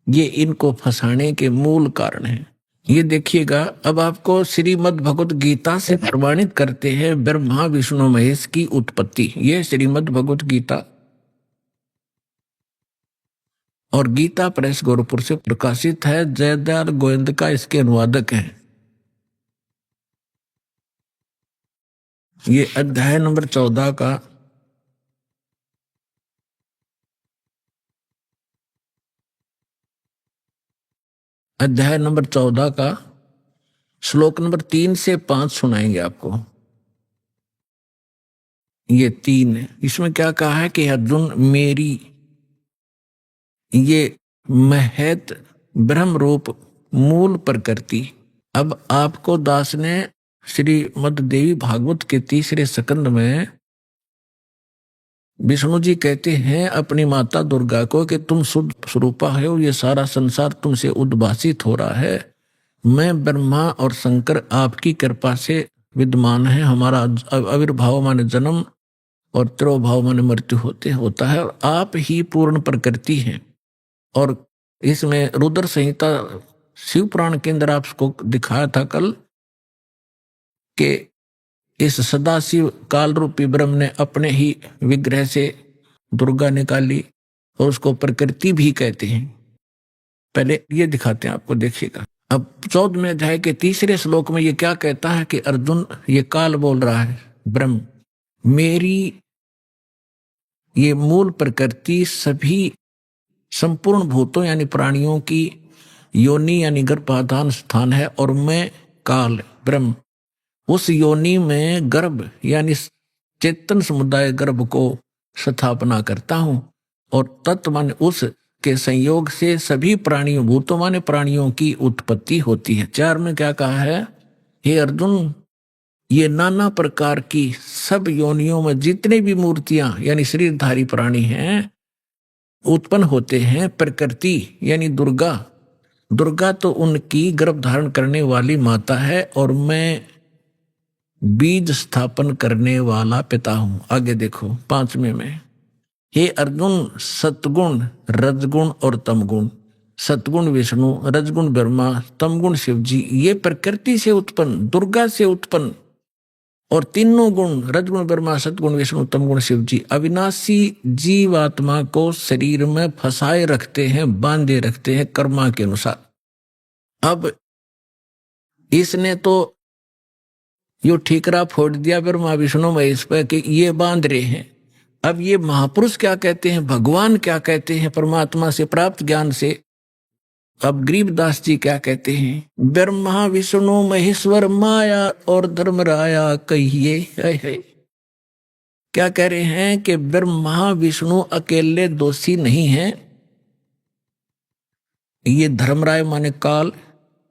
ये इनको फंसाने के मूल कारण है। ये देखिएगा, अब आपको श्रीमद् भगवत गीता से प्रमाणित करते हैं ब्रह्मा विष्णु महेश की उत्पत्ति। ये श्रीमद् भगवत गीता और गीता प्रेस गोरखपुर से प्रकाशित है। जयदयाल गोविंद का इसके अनुवादक है। ये अध्याय नंबर 14 का अध्याय नंबर 14 का श्लोक नंबर 3 से 5 सुनाएंगे आपको। ये 3 है। इसमें क्या कहा है कि अर्जुन, मेरी ये महत ब्रह्म रूप मूल प्रकृति। अब आपको दास ने श्रीमद् देवी भागवत के 3रे स्कंद में विष्णु जी कहते हैं अपनी माता दुर्गा को कि तुम शुद्ध स्वरूपा हो, ये सारा संसार तुमसे उद्भासित हो रहा है। मैं ब्रह्मा और शंकर आपकी कृपा से विद्यमान है। हमारा आविर्भाव माने जन्म और तिरोभाव माने मृत्यु होता है, और आप ही पूर्ण प्रकृति हैं। और इसमें रुद्र संहिता शिव पुराण के अंदर आपको दिखाया था कल कि इस सदाशिव काल रूपी ब्रह्म ने अपने ही विग्रह से दुर्गा निकाली, और उसको प्रकृति भी कहते हैं। पहले ये दिखाते हैं आपको, देखिएगा। अब 14वें अध्याय के 3रे श्लोक में ये क्या कहता है कि अर्जुन, ये काल बोल रहा है ब्रह्म, मेरी ये मूल प्रकृति सभी संपूर्ण भूतों यानी प्राणियों की योनि यानी गर्भाधान स्थान है, और मैं काल ब्रह्म उस योनि में गर्भ यानी चेतन समुदाय गर्भ को स्थापना करता हूं, और तत्व माने उस के संयोग से सभी प्राणियों भूतों माने प्राणियों की उत्पत्ति होती है। 4 में क्या कहा है, हे अर्जुन, ये नाना प्रकार की सब योनियों में जितने भी मूर्तियां यानी शरीरधारी प्राणी हैं उत्पन्न होते हैं। प्रकृति यानी दुर्गा तो उनकी गर्भ धारण करने वाली माता है, और मैं बीज स्थापन करने वाला पिता हूं। आगे देखो 5वें में, हे अर्जुन, सतगुण रजगुण और तमगुण, सतगुण विष्णु रजगुण ब्रह्मा तमगुण शिव जी, ये प्रकृति से उत्पन्न दुर्गा से उत्पन्न और तीनों गुण रजगुण ब्रह्मा सतगुण विष्णु तमगुण शिव जी अविनाशी जीवात्मा को शरीर में फंसाए रखते हैं, बांधे रखते हैं कर्मा के अनुसार। अब इसने तो यो ठीकरा फोड़ दिया ब्रह्मा विष्णु महेश पे कि ये बांध रहे हैं। अब ये महापुरुष क्या कहते हैं, भगवान क्या कहते हैं परमात्मा से प्राप्त ज्ञान से। अब गरीबदास जी क्या कहते हैं, ब्रह्मा विष्णु महेश्वर माया और धर्मराया कहिए। क्या कह रहे हैं कि ब्रह्मा विष्णु अकेले दोषी नहीं हैं, ये धर्मराय माने काल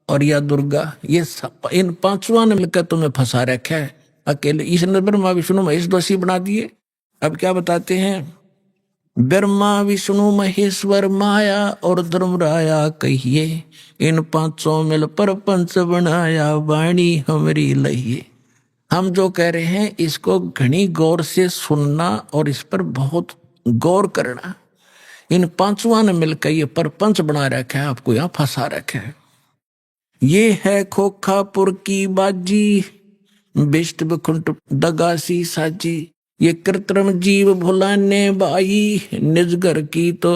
और या दुर्गा, ये इन पांचों ने मिलकर तुम्हें फंसा रखा है। अकेले इसने ब्रह्मा विष्णु महेश दोषी बना दिए। अब क्या बताते हैं, ब्रह्मा विष्णु महेश्वर माया और धर्मराया कहिए, इन पांचों मिल पर पंच बनाया वाणी हमरी लहिए। हम जो कह रहे हैं इसको घनी गौर से सुनना और इस पर बहुत गौर करना। इन पांचों ने मिलकर ये परपंच बना रखा है, आपको यहाँ फंसा रखा है। ये है खोखापुर की बाजी, बिष्ट बखुंट दगासी साजी। ये कृत्रिम जीव भुलाने बाई, निज घर की तो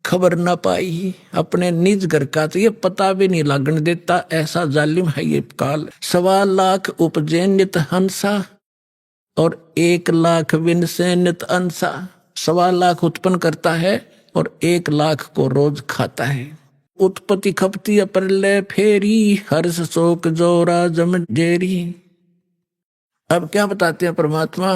खबर न पाई। अपने निज घर का तो ये पता भी नहीं लगने देता, ऐसा जालिम है ये काल। 1.25 लाख उपजे नित हंसा, और 1 लाख विन से नित अंसा। 1.25 लाख उत्पन्न करता है और 1 लाख को रोज खाता है। उत्पत्ति खपती अप्रलय फेरी, हर्ष शोक जोरा जम जेरी। अब क्या बताते हैं परमात्मा?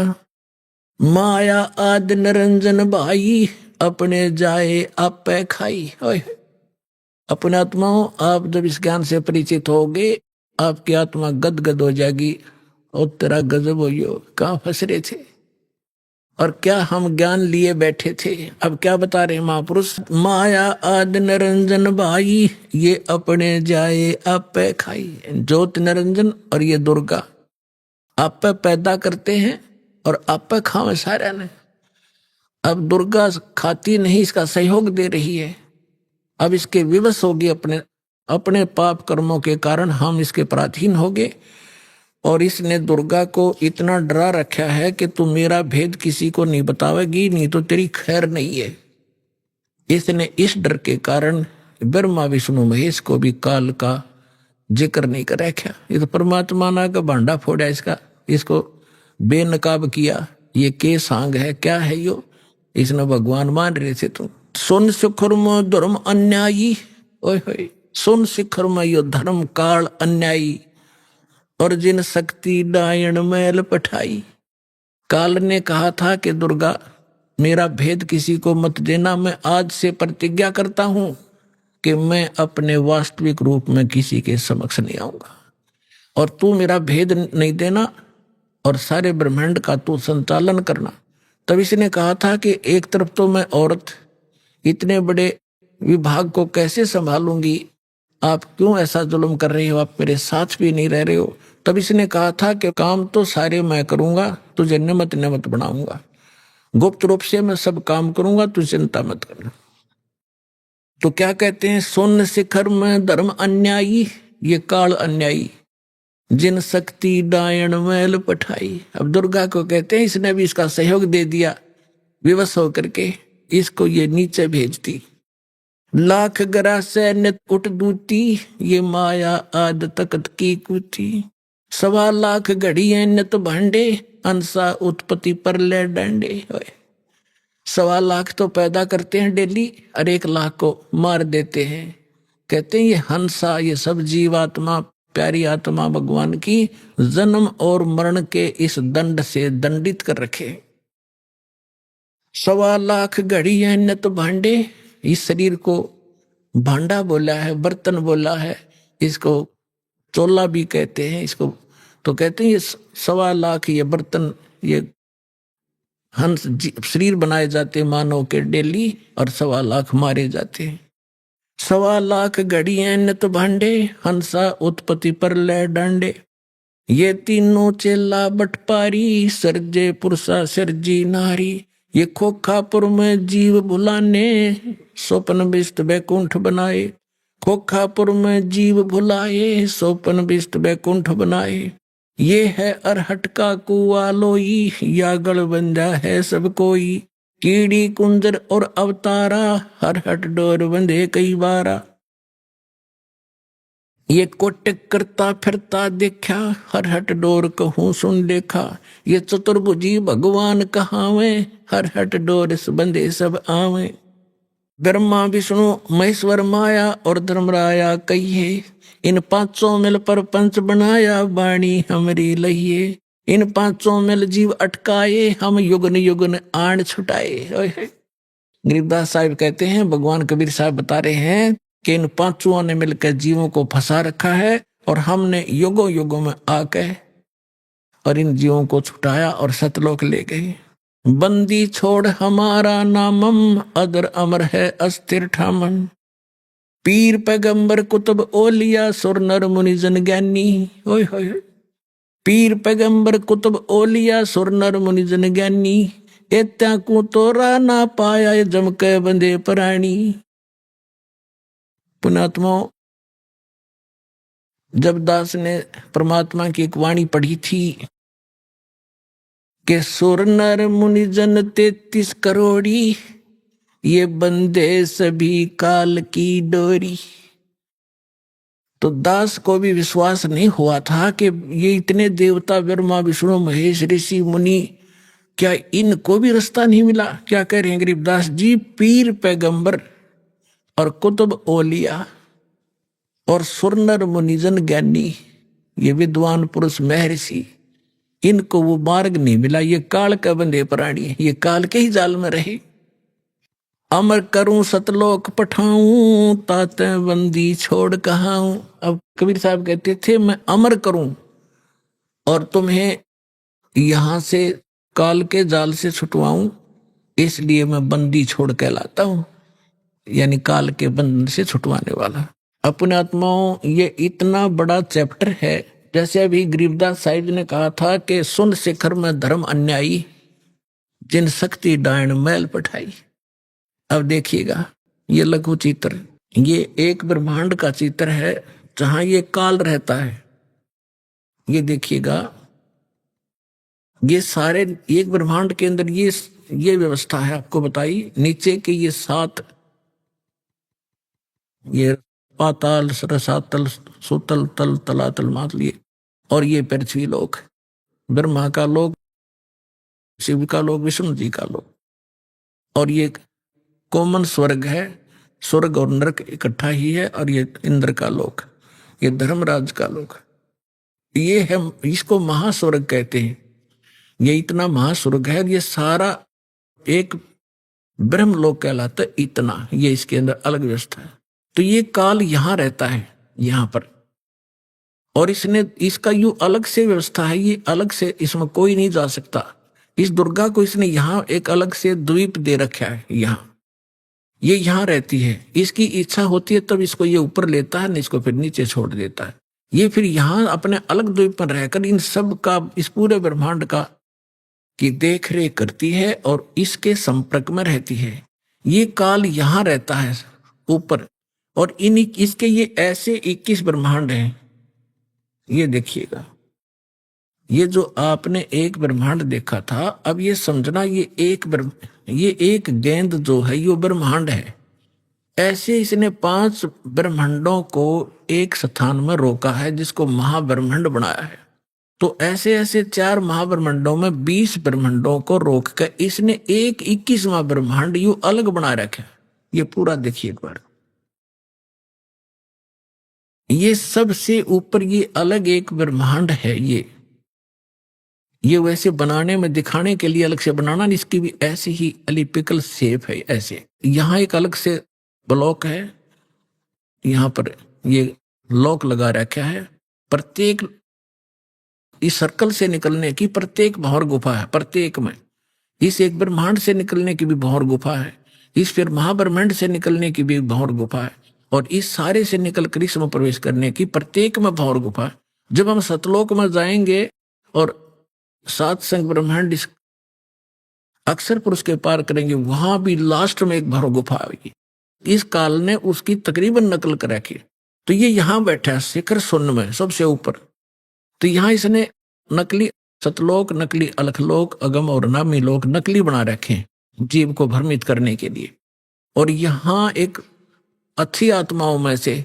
माया आद निरंजन भाई, अपने जाए आप पे खाई। ओए, अपने आत्माओं, आप जब इस ज्ञान से परिचित होगे, आपकी आत्मा गदगद हो जाएगी। और तेरा गजब हो, कहाँ फंस रहे थे और क्या हम ज्ञान लिए बैठे थे। अब क्या बता रहे महापुरुष? माया आद निरंजन भाई, ये अपने जाए आप पे खाई। ज्योत निरंजन और ये दुर्गा आप पे पैदा करते हैं और आप पे खावे सारे ने। अब दुर्गा खाती नहीं, इसका सहयोग दे रही है। अब इसके विवश होगी, अपने अपने पाप कर्मों के कारण हम इसके पराधीन हो गए। और इसने दुर्गा को इतना डरा रखा है कि तू मेरा भेद किसी को नहीं बतावेगी, नहीं तो तेरी खैर नहीं है। इसने इस डर के कारण ब्रह्मा विष्णु महेश को भी काल का जिक्र नहीं कर रखा। ये तो परमात्मा ना का भांडा फोड़ा इसका, इसको बेनकाब किया। ये के सांग है, क्या है यो? इसने भगवान मान रहे थे तुम। सुन शिखर में धर्म अन्यायी, ओए होए, सुन शिखर में यो धर्म काल अन्यायी, और जिन शक्ति डायन मैल पठाई। काल ने कहा था कि दुर्गा मेरा भेद किसी को मत देना। मैं आज से प्रतिज्ञा करता हूं कि मैं अपने वास्तविक रूप में किसी के समक्ष नहीं आऊंगा, और तू मेरा भेद नहीं देना और सारे ब्रह्मांड का तू संचालन करना। तब इसने कहा था कि एक तरफ तो मैं औरत, इतने बड़े विभाग को कैसे संभालूंगी, आप क्यों ऐसा जुल्म कर रहे हो, आप मेरे साथ भी नहीं रह रहे हो। तब इसने कहा था कि काम तो सारे मैं करूंगा, तुझे निमत निमत बनाऊंगा, गुप्त रूप से मैं सब काम करूंगा, तू चिंता मत करना। तो क्या कहते हैं? सुन शिखर में धर्म अन्यायी, ये काल अन्यायी, जिन शक्ति डायन मैल पठाई। अब दुर्गा को कहते हैं इसने भी इसका सहयोग दे दिया, विवश होकर के इसको ये नीचे भेजती। लाख गरा से नित उठ दूती, ये माया आद तकत की कुती। 1.25 लाख घड़ियां नित भांडे, अंसा उत्पत्ति पर ले डांडे। 1.25 लाख तो पैदा करते हैं डेली, और 1 लाख को मार देते हैं। कहते हैं ये हंसा, ये सब जीवात्मा, प्यारी आत्मा भगवान की जन्म और मरण के इस दंड से दंडित कर रखे। 1.25 लाख घड़ियां नित भांडे, इस शरीर को भांडा बोला है, बर्तन बोला है, इसको चोला भी कहते हैं इसको। तो कहते हैं ये 1.25 लाख ये बर्तन, ये हंस शरीर बनाए जाते मानव के डेली, और 1.25 लाख मारे जाते हैं। 1.25 लाख घड़ियां नित भांडे, हंसा उत्पत्ति पर ले डांडे। ये तीनों चेला बटपारी, सरजे पुरुषा सरजी नारी। ये खोखापुर में जीव भुलाने, स्वप्न बिस्त बैकुंठ बनाए। खोखापुर में जीव भुलाए, स्वप्न बिस्त बैकुंठ बनाए। ये है अरहट का कुआ लोई, या गलबंजा है सब कोई। कीड़ी कुंजर और अवतारा, हरहट डोर बंधे कई बारा। ये कोटिक करता फिरता देखा, हरहट डोर कहूँ सुन देखा। ये चतुर्भुजी भगवान कहावे, हरहट डोर बंधे सब आवे। ब्रह्मा विष्णु महेश्वर माया और धर्मराया कहिए, इन 500 मिल पर पंच बनाया, वाणी हमरी लहिए। इन 500 मिल जीव अटकाए, हम युगन युगन आण छुटाए। गरीबदास साहिब कहते हैं, भगवान कबीर साहब बता रहे हैं कि इन 500 ने मिलकर जीवों को फंसा रखा है, और हमने युगों युगों में आके और इन जीवों को छुटाया और सतलोक ले गए। बंदी छोड़ हमारा नामम, अदर अमर है अस्थिर ठामन। पीर पैगंबर कुतुब ओलिया, सुर नर मुनि जन ज्ञानी। ओए होए, पीर पैगंबर कुतुब ओलिया, सुर नर मुनि जन ज्ञानी। एत्या को तोरा ना पाया, जम के बंदे प्राणी। पुणात्माओं, जब दास ने परमात्मा की एक वाणी पढ़ी थी कि सुर नर मुनि जन 33 करोड़ी, ये बंदे सभी काल की डोरी, तो दास को भी विश्वास नहीं हुआ था कि ये इतने देवता ब्रह्मा विष्णु महेश ऋषि मुनि, क्या इनको भी रास्ता नहीं मिला? क्या कह रहे हैं गरीबदास जी? पीर पैगंबर और कुतुब ओलिया और सुरनर मुनिजन ज्ञानी, ये विद्वान पुरुष महर्षि, इनको वो मार्ग नहीं मिला। ये काल का बंधे प्राणी, ये काल के ही जाल में रहे। अमर करूं सतलोक पठाऊं, ताते बंदी छोड़ कहाऊं। अब कबीर साहब कहते थे मैं अमर करूं और तुम्हें यहां से काल के जाल से छुटवाऊं, इसलिए मैं बंदी छोड़ कहलाता हूं, यानी काल के बंधन से छुटवाने वाला। अपने आत्माओं, ये इतना बड़ा चैप्टर है। जैसे अभी गरीबदास साहिब ने कहा था कि सुन शिखर में धर्म अन्यायी, जिन शक्ति डायन मैल पठाई। अब देखिएगा ये लघु चित्र, ये एक ब्रह्मांड का चित्र है जहां ये काल रहता है। ये देखिएगा, ये सारे एक ब्रह्मांड के अंदर ये व्यवस्था है आपको बताई। नीचे के ये 7, ये पाताल रसातल सुतल तल तलातल मातल, और ये पृथ्वी लोक, ब्रह्मा का लोक, शिव का लोक, विष्णु जी का लोक, और ये कॉमन स्वर्ग है। स्वर्ग और नरक इकट्ठा ही है। और ये इंद्र का लोक, ये धर्मराज का लोक, ये है, इसको महास्वर्ग कहते हैं। ये इतना महास्वर्ग है, ये सारा एक ब्रह्मलोक कहलाता है। इतना ये इसके अंदर अलग व्यवस्था है। तो ये काल यहां रहता है, यहां पर, और इसने इसका यूं अलग से व्यवस्था है। ये अलग से, इसमें कोई नहीं जा सकता। इस दुर्गा को इसने यहां एक अलग से द्वीप दे रखा है। ये यहां रहती है। इसकी इच्छा होती है तब इसको ये ऊपर लेता है, नहीं इसको फिर नीचे छोड़ देता है। ये फिर यहां अपने अलग द्वीप पर रहकर इन सब का, इस पूरे ब्रह्मांड का की देख रेख करती है और इसके संपर्क में रहती है। ये काल यहां रहता है ऊपर, और इसके ये ऐसे 21 ब्रह्मांड हैं। ये देखिएगा, ये जो आपने एक ब्रह्मांड देखा था, अब ये समझना ये एक गेंद जो है ये ब्रह्मांड है। ऐसे इसने 5 ब्रह्मांडों को एक स्थान में रोका है, जिसको महाब्रह्मांड बनाया है। तो ऐसे ऐसे 4 महाब्रह्मांडों में 20 ब्रह्मांडों को रोक कर इसने एक 21वां ब्रह्मांड यूं अलग बना रखा है। ये पूरा देखिए एक बार, ये सबसे ऊपर ये अलग एक ब्रह्मांड है। ये वैसे बनाने में, दिखाने के लिए अलग से बनाना, इसकी भी ऐसे ही एलिप्टिकल शेप है। ऐसे यहां एक अलग से ब्लॉक है, यहां पर ये लॉक लगा रखा है। प्रत्येक इस सर्कल से निकलने की प्रत्येक भौर गुफा है, प्रत्येक में। इस एक ब्रह्मांड से निकलने की भी भौर गुफा है, इस फिर महाब्रह्मांड से निकलने की भी भौर गुफा है, और इस सारे से निकल कर इसमें प्रवेश करने की प्रत्येक में भौर गुफा है। जब हम सतलोक में जाएंगे और 7 संग ब्रह्मांड इस अक्षर पुरुष के पार करेंगे, वहां भी लास्ट में एक भौर गुफा आएगी। इस काल ने उसकी तकरीबन नकल कर रखी। तो ये यहां बैठा है शिखर शून्य में सबसे ऊपर। तो यहां इसने नकली सतलोक, नकली अलखलोक, अगम और नामी लोक नकली बना रखे हैं जीव को भ्रमित करने के लिए। और यहां एक अच्छी आत्माओं में से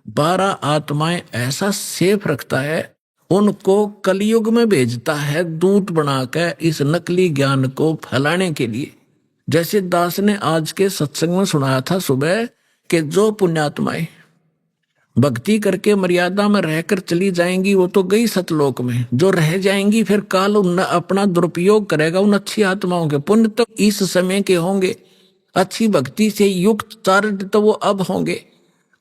12 आत्माएं ऐसा सेफ रखता है, उनको कलयुग में भेजता है दूत बनाकर इस नकली ज्ञान को फैलाने के लिए। जैसे दास ने आज के सत्संग में सुनाया था सुबह कि जो पुण्यात्माएं भक्ति करके मर्यादा में रहकर चली जाएंगी वो तो गई सतलोक में, जो रह जाएंगी फिर काल उन अपना दुरुपयोग करेगा उन अच्छी आत्माओं के। पुण्य तो इस समय के होंगे, अच्छी भक्ति से युक्त चारित्र तो वो अब होंगे,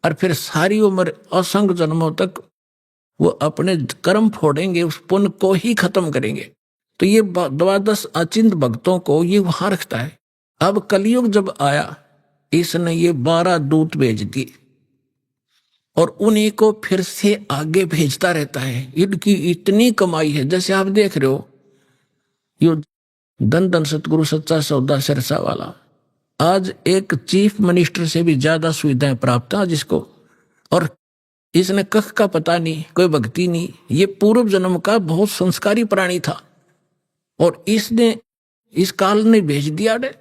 और फिर सारी उम्र असंग जन्मों तक वो अपने कर्म फोड़ेंगे, उस पुण्य को ही खत्म करेंगे। तो ये 12 अचिंत भक्तों को ये वहां रखता है। अब कलयुग जब आया, इसने ये 12 दूत भेज दिए और उन्हीं को फिर से आगे भेजता रहता है। इनकी इतनी कमाई है, जैसे आप देख रहे हो यो धन सतगुरु सच्चा सौदा सिरसा वाला आज एक चीफ मिनिस्टर से भी ज्यादा सुविधाएं प्राप्त है जिसको, और इसने कख का पता नहीं, कोई भक्ति नहीं, ये पूर्व जन्म का बहुत संस्कारी प्राणी था और इसने इस काल ने भेज दिया डे।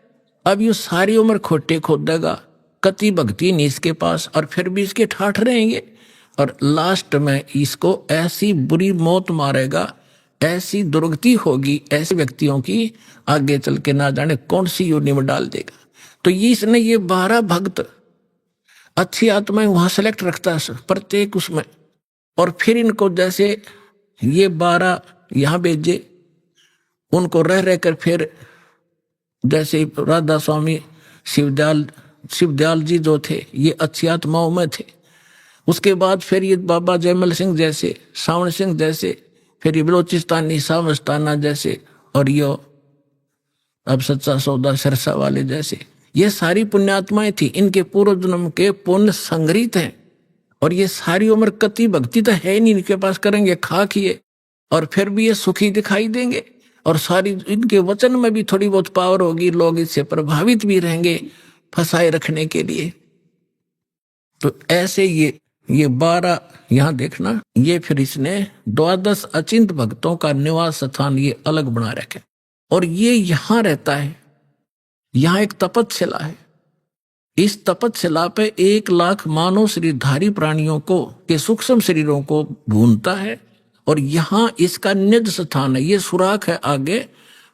अब ये सारी उम्र खोटे खोदेगा, कति भक्ति नहीं इसके पास, और फिर भी इसके ठाठ रहेंगे और लास्ट में इसको ऐसी बुरी मौत मारेगा, ऐसी दुर्गति होगी ऐसे व्यक्तियों की, आगे चल के ना जाने कौन सी योनि में डाल देगा। तो ये इसने ये 12 भक्त अच्छी आत्माएं वहां सेलेक्ट रखता है प्रत्येक उसमें, और फिर इनको जैसे ये 12 यहां भेजे, उनको रह रहकर फिर जैसे राधा स्वामी शिवदयाल जी जो थे ये अच्छी आत्माओं में थे। उसके बाद फिर ये बाबा जयमल सिंह जैसे, सावण सिंह जैसे, फिर ये बलोचिस्तानी सावस्ताना जैसे, और यो अब सच्चा सौदा सिरसा वाले जैसे, ये सारी पुण्यात्माएं थी। इनके पूर्व जन्म के पुण्य संग्रहित हैं और ये सारी उम्र कति भक्ति तो है नहीं इनके पास, करेंगे खा किए और फिर भी ये सुखी दिखाई देंगे और सारी इनके वचन में भी थोड़ी बहुत पावर होगी, लोग इससे प्रभावित भी रहेंगे फंसाए रखने के लिए। तो ऐसे ये 12 यहां देखना, ये फिर इसने 12 अचिंत भक्तों का निवास स्थान ये अलग बना रखे और ये यहां रहता है। यहां एक तपतशिला है, इस तपतशिला पे 1 लाख मानव शरीरधारी प्राणियों को के सूक्ष्म शरीरों को भूनता है और यहां इसका निज स्थान है। ये सुराख है आगे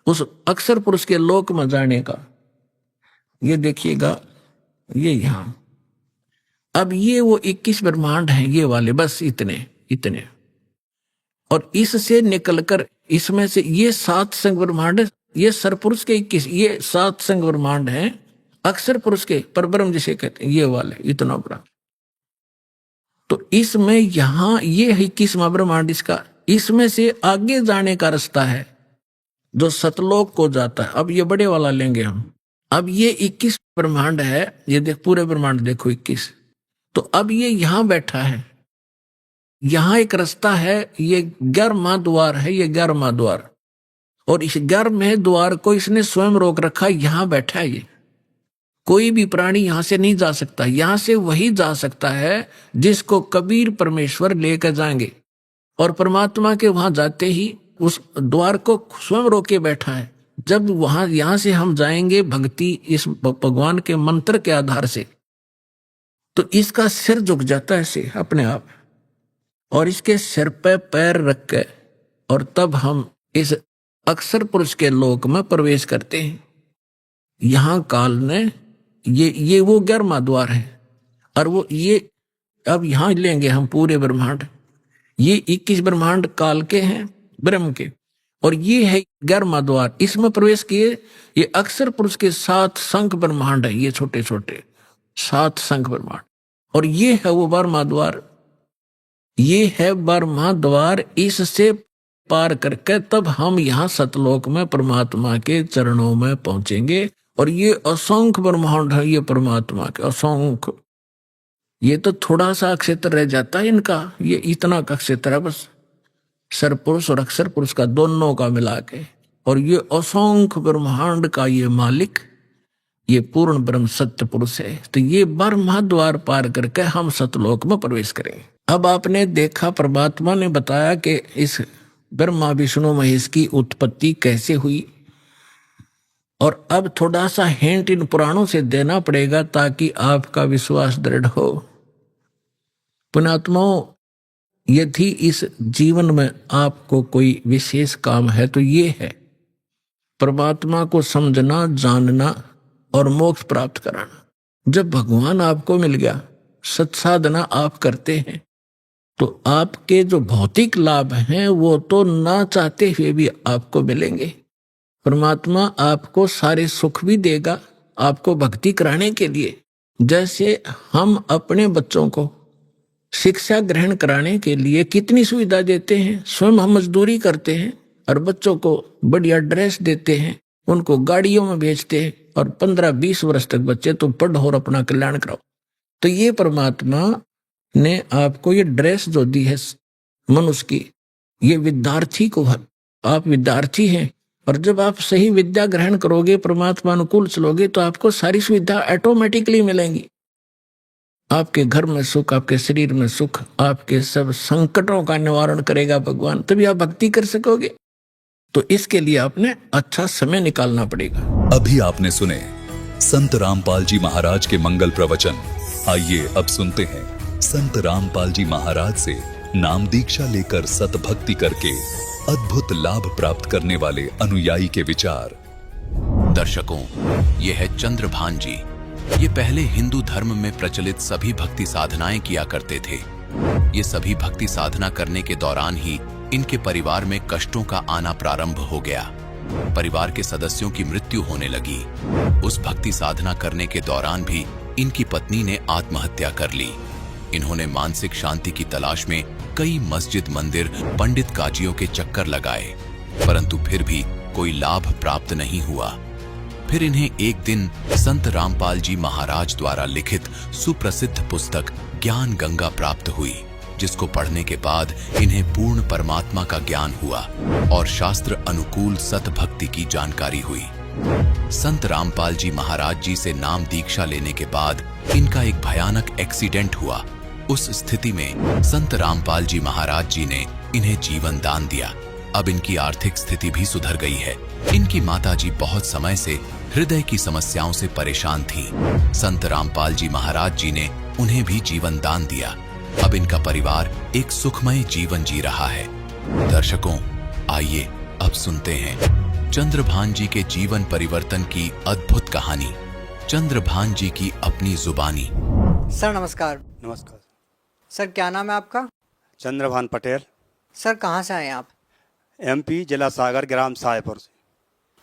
उस अक्षर पुरुष के लोक में जाने का। ये देखिएगा, ये यहां अब ये वो 21 ब्रह्मांड हैं ये वाले, बस इतने और इससे निकलकर इसमें से ये 7 संग ब्रह्मांड, ये सरपुरुष के 21, ये 7 संग ब्रह्मांड हैं अक्षर पुरुष के, परब्रह्म जिसे कहते हैं, ये वाले इतना बड़ा। तो इसमें यहां ये 21वां ब्रह्मांड इसका, इसमें से आगे जाने का रास्ता है जो सतलोक को जाता है। अब ये बड़े वाला लेंगे हम। अब ये 21 ब्रह्मांड है, ये देख पूरे ब्रह्मांड देखो 21। तो अब ये यहां बैठा है, यहां एक रास्ता है, ये 11वां द्वार है, ये 11वां द्वार, और इस 11वें द्वार को इसने स्वयं रोक रखा। यहां बैठा है ये, कोई भी प्राणी यहां से नहीं जा सकता। यहां से वही जा सकता है जिसको कबीर परमेश्वर लेकर जाएंगे, और परमात्मा के वहां जाते ही उस द्वार को स्वयं रोके बैठा है। जब वहां यहां से हम जाएंगे भक्ति इस भगवान के मंत्र के आधार से, तो इसका सिर झुक जाता है ऐसे अपने आप, और इसके सिर पे पैर रख के, और तब हम इस अक्षर पुरुष के लोक में प्रवेश करते हैं। यहां काल ने ये वो 11वां द्वार है, और वो ये अब यहां लेंगे हम पूरे ब्रह्मांड। ये 21 ब्रह्मांड काल के हैं, ब्रह्म के, और ये है 11वां द्वार। इसमें प्रवेश किए, ये अक्षर पुरुष के 7 शंख ब्रह्मांड है, ये छोटे छोटे 7 शंख ब्रह्मांड, और ये है वो 12वां द्वार। ये है 12वां द्वार, इससे पार करके तब हम यहाँ सतलोक में परमात्मा के चरणों में पहुंचेंगे। और ये असंख्य ब्रह्मांड है ये परमात्मा के, असंख्य। ये तो थोड़ा सा क्षेत्र रह जाता है इनका, ये इतना का क्षेत्र है बस, सरपुरुष और अक्षर पुरुष का दोनों का मिला के। और ये असंख्य ब्रह्मांड का ये मालिक, ये पूर्ण ब्रह्म सत्य पुरुष है। तो ये 12वां द्वार पार करके हम सतलोक में प्रवेश करेंगे। अब आपने देखा परमात्मा ने बताया कि इस ब्रह्मा विष्णु महेश की उत्पत्ति कैसे हुई, और अब थोड़ा सा हिंट इन पुराणों से देना पड़ेगा ताकि आपका विश्वास दृढ़ हो। पुण्यात्माओं, यदि इस जीवन में आपको कोई विशेष काम है तो ये है परमात्मा को समझना, जानना और मोक्ष प्राप्त कराना। जब भगवान आपको मिल गया, सत्साधना आप करते हैं, तो आपके जो भौतिक लाभ हैं वो तो ना चाहते हुए भी आपको मिलेंगे। परमात्मा आपको सारे सुख भी देगा आपको भक्ति कराने के लिए। जैसे हम अपने बच्चों को शिक्षा ग्रहण कराने के लिए कितनी सुविधा देते हैं, स्वयं हम मजदूरी करते हैं और बच्चों को बढ़िया ड्रेस देते हैं, उनको गाड़ियों में भेजते हैं, और 15-20 वर्ष तक बच्चे तो पढ़ो और अपना कल्याण कराओ। तो ये परमात्मा ने आपको ये ड्रेस जो दी है मनुष्य की, ये विद्यार्थी को, आप विद्यार्थी हैं, और जब आप सही विद्या ग्रहण करोगे, परमात्मा अनुकूल चलोगे, तो आपको सारी सुविधा ऑटोमेटिकली मिलेंगी। आपके घर में सुख, आपके शरीर में सुख, आपके सब संकटों का निवारण करेगा भगवान, तभी आप भक्ति कर सकोगे। तो इसके लिए आपने अच्छा समय निकालना पड़ेगा। अभी आपने सुने संत रामपाल जी महाराज के मंगल प्रवचन। आइए अब सुनते हैं संत रामपाल जी महाराज से नाम दीक्षा लेकर सत भक्ति करके अद्भुत लाभ प्राप्त करने वाले अनुयायी के विचार। दर्शकों, ये है चंद्रभान जी। ये पहले हिंदू धर्म में प्रचलित सभी भक्ति साधनाएं किया करते थे। ये सभी भक्ति साधना करने के दौरान ही इनके परिवार में कष्टों का आना प्रारंभ हो गया। परिवार के सदस्यों की मृत्यु होने लगी। उस भक्ति साधना करने के दौरान भी इनकी पत्नी ने आत्महत्या कर ली। इन्होंने मानसिक शांति की तलाश में कई मस्जिद, मंदिर, पंडित काजियों के चक्कर लगाए, परंतु फिर भी कोई लाभ प्राप्त नहीं हुआ। फिर इन्हें एक दिन संत रामपाल जी महाराज द्वारा लिखित सुप्रसिद्ध पुस्तक ज्ञान गंगा प्राप्त हुई, जिसको पढ़ने के बाद इन्हें पूर्ण परमात्मा का ज्ञान हुआ और शास्त्र अनुकूल सत भक्ति की जानकारी हुई। संत रामपाल जी महाराज जी से नाम दीक्षा लेने के बाद इनका एक भयानक एक्सीडेंट हुआ। उस स्थिति में संत रामपाल जी महाराज जी ने इन्हें जीवन दान दिया। अब इनकी आर्थिक स्थिति भी सुधर गई है। इनकी माताजी बहुत समय से हृदय की समस्याओं से परेशान थीं। संत रामपाल जी महाराज जी ने उन्हें भी जीवन दान दिया। अब इनका परिवार एक सुखमय जीवन जी रहा है। दर्शकों, आइए अब सुनते हैं चंद्रभान जी के जीवन परिवर्तन की अद्भुत कहानी। चंद्रभान जी की अपनी जुबानी। सर नमस्कार। नमस्कार। सर क्या नाम है आपका? चंद्रभान पटेल। सर कहाँ से आए आप? एमपी, जिला सागर, ग्राम साहेपुर से।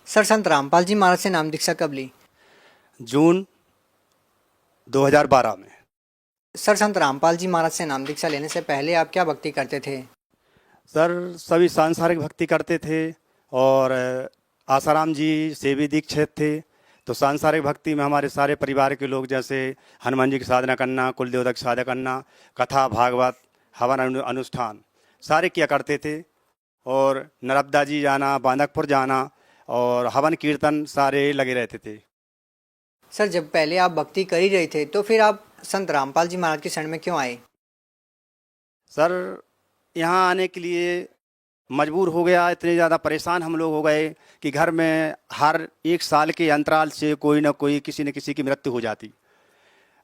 सर संत रामपाल जी महाराज से नाम दीक्षा कब ली? जून 2012 में। सर संत रामपाल जी महाराज से नाम दीक्षा लेने से पहले आप क्या भक्ति करते थे? सर सभी सांसारिक भक्ति करते थे और आसाराम जी से भी दीक्षित थे। तो सांसारिक भक्ति में हमारे सारे परिवार के लोग जैसे हनुमान जी की साधना करना, कुल देवता की साधना करना, कथा, भागवत, हवन अनुष्ठान सारे किया करते थे। और नर्मदा जी जाना, बांदकपुर जाना और हवन कीर्तन सारे लगे रहते थे। सर जब पहले आप भक्ति कर ही रहे थे तो फिर आप संत रामपाल जी महाराज के शरण में क्यों आए? सर यहाँ आने के लिए मजबूर हो गया। इतने ज़्यादा परेशान हम लोग हो गए कि घर में हर एक साल के अंतराल से कोई ना कोई, किसी न किसी की मृत्यु हो जाती।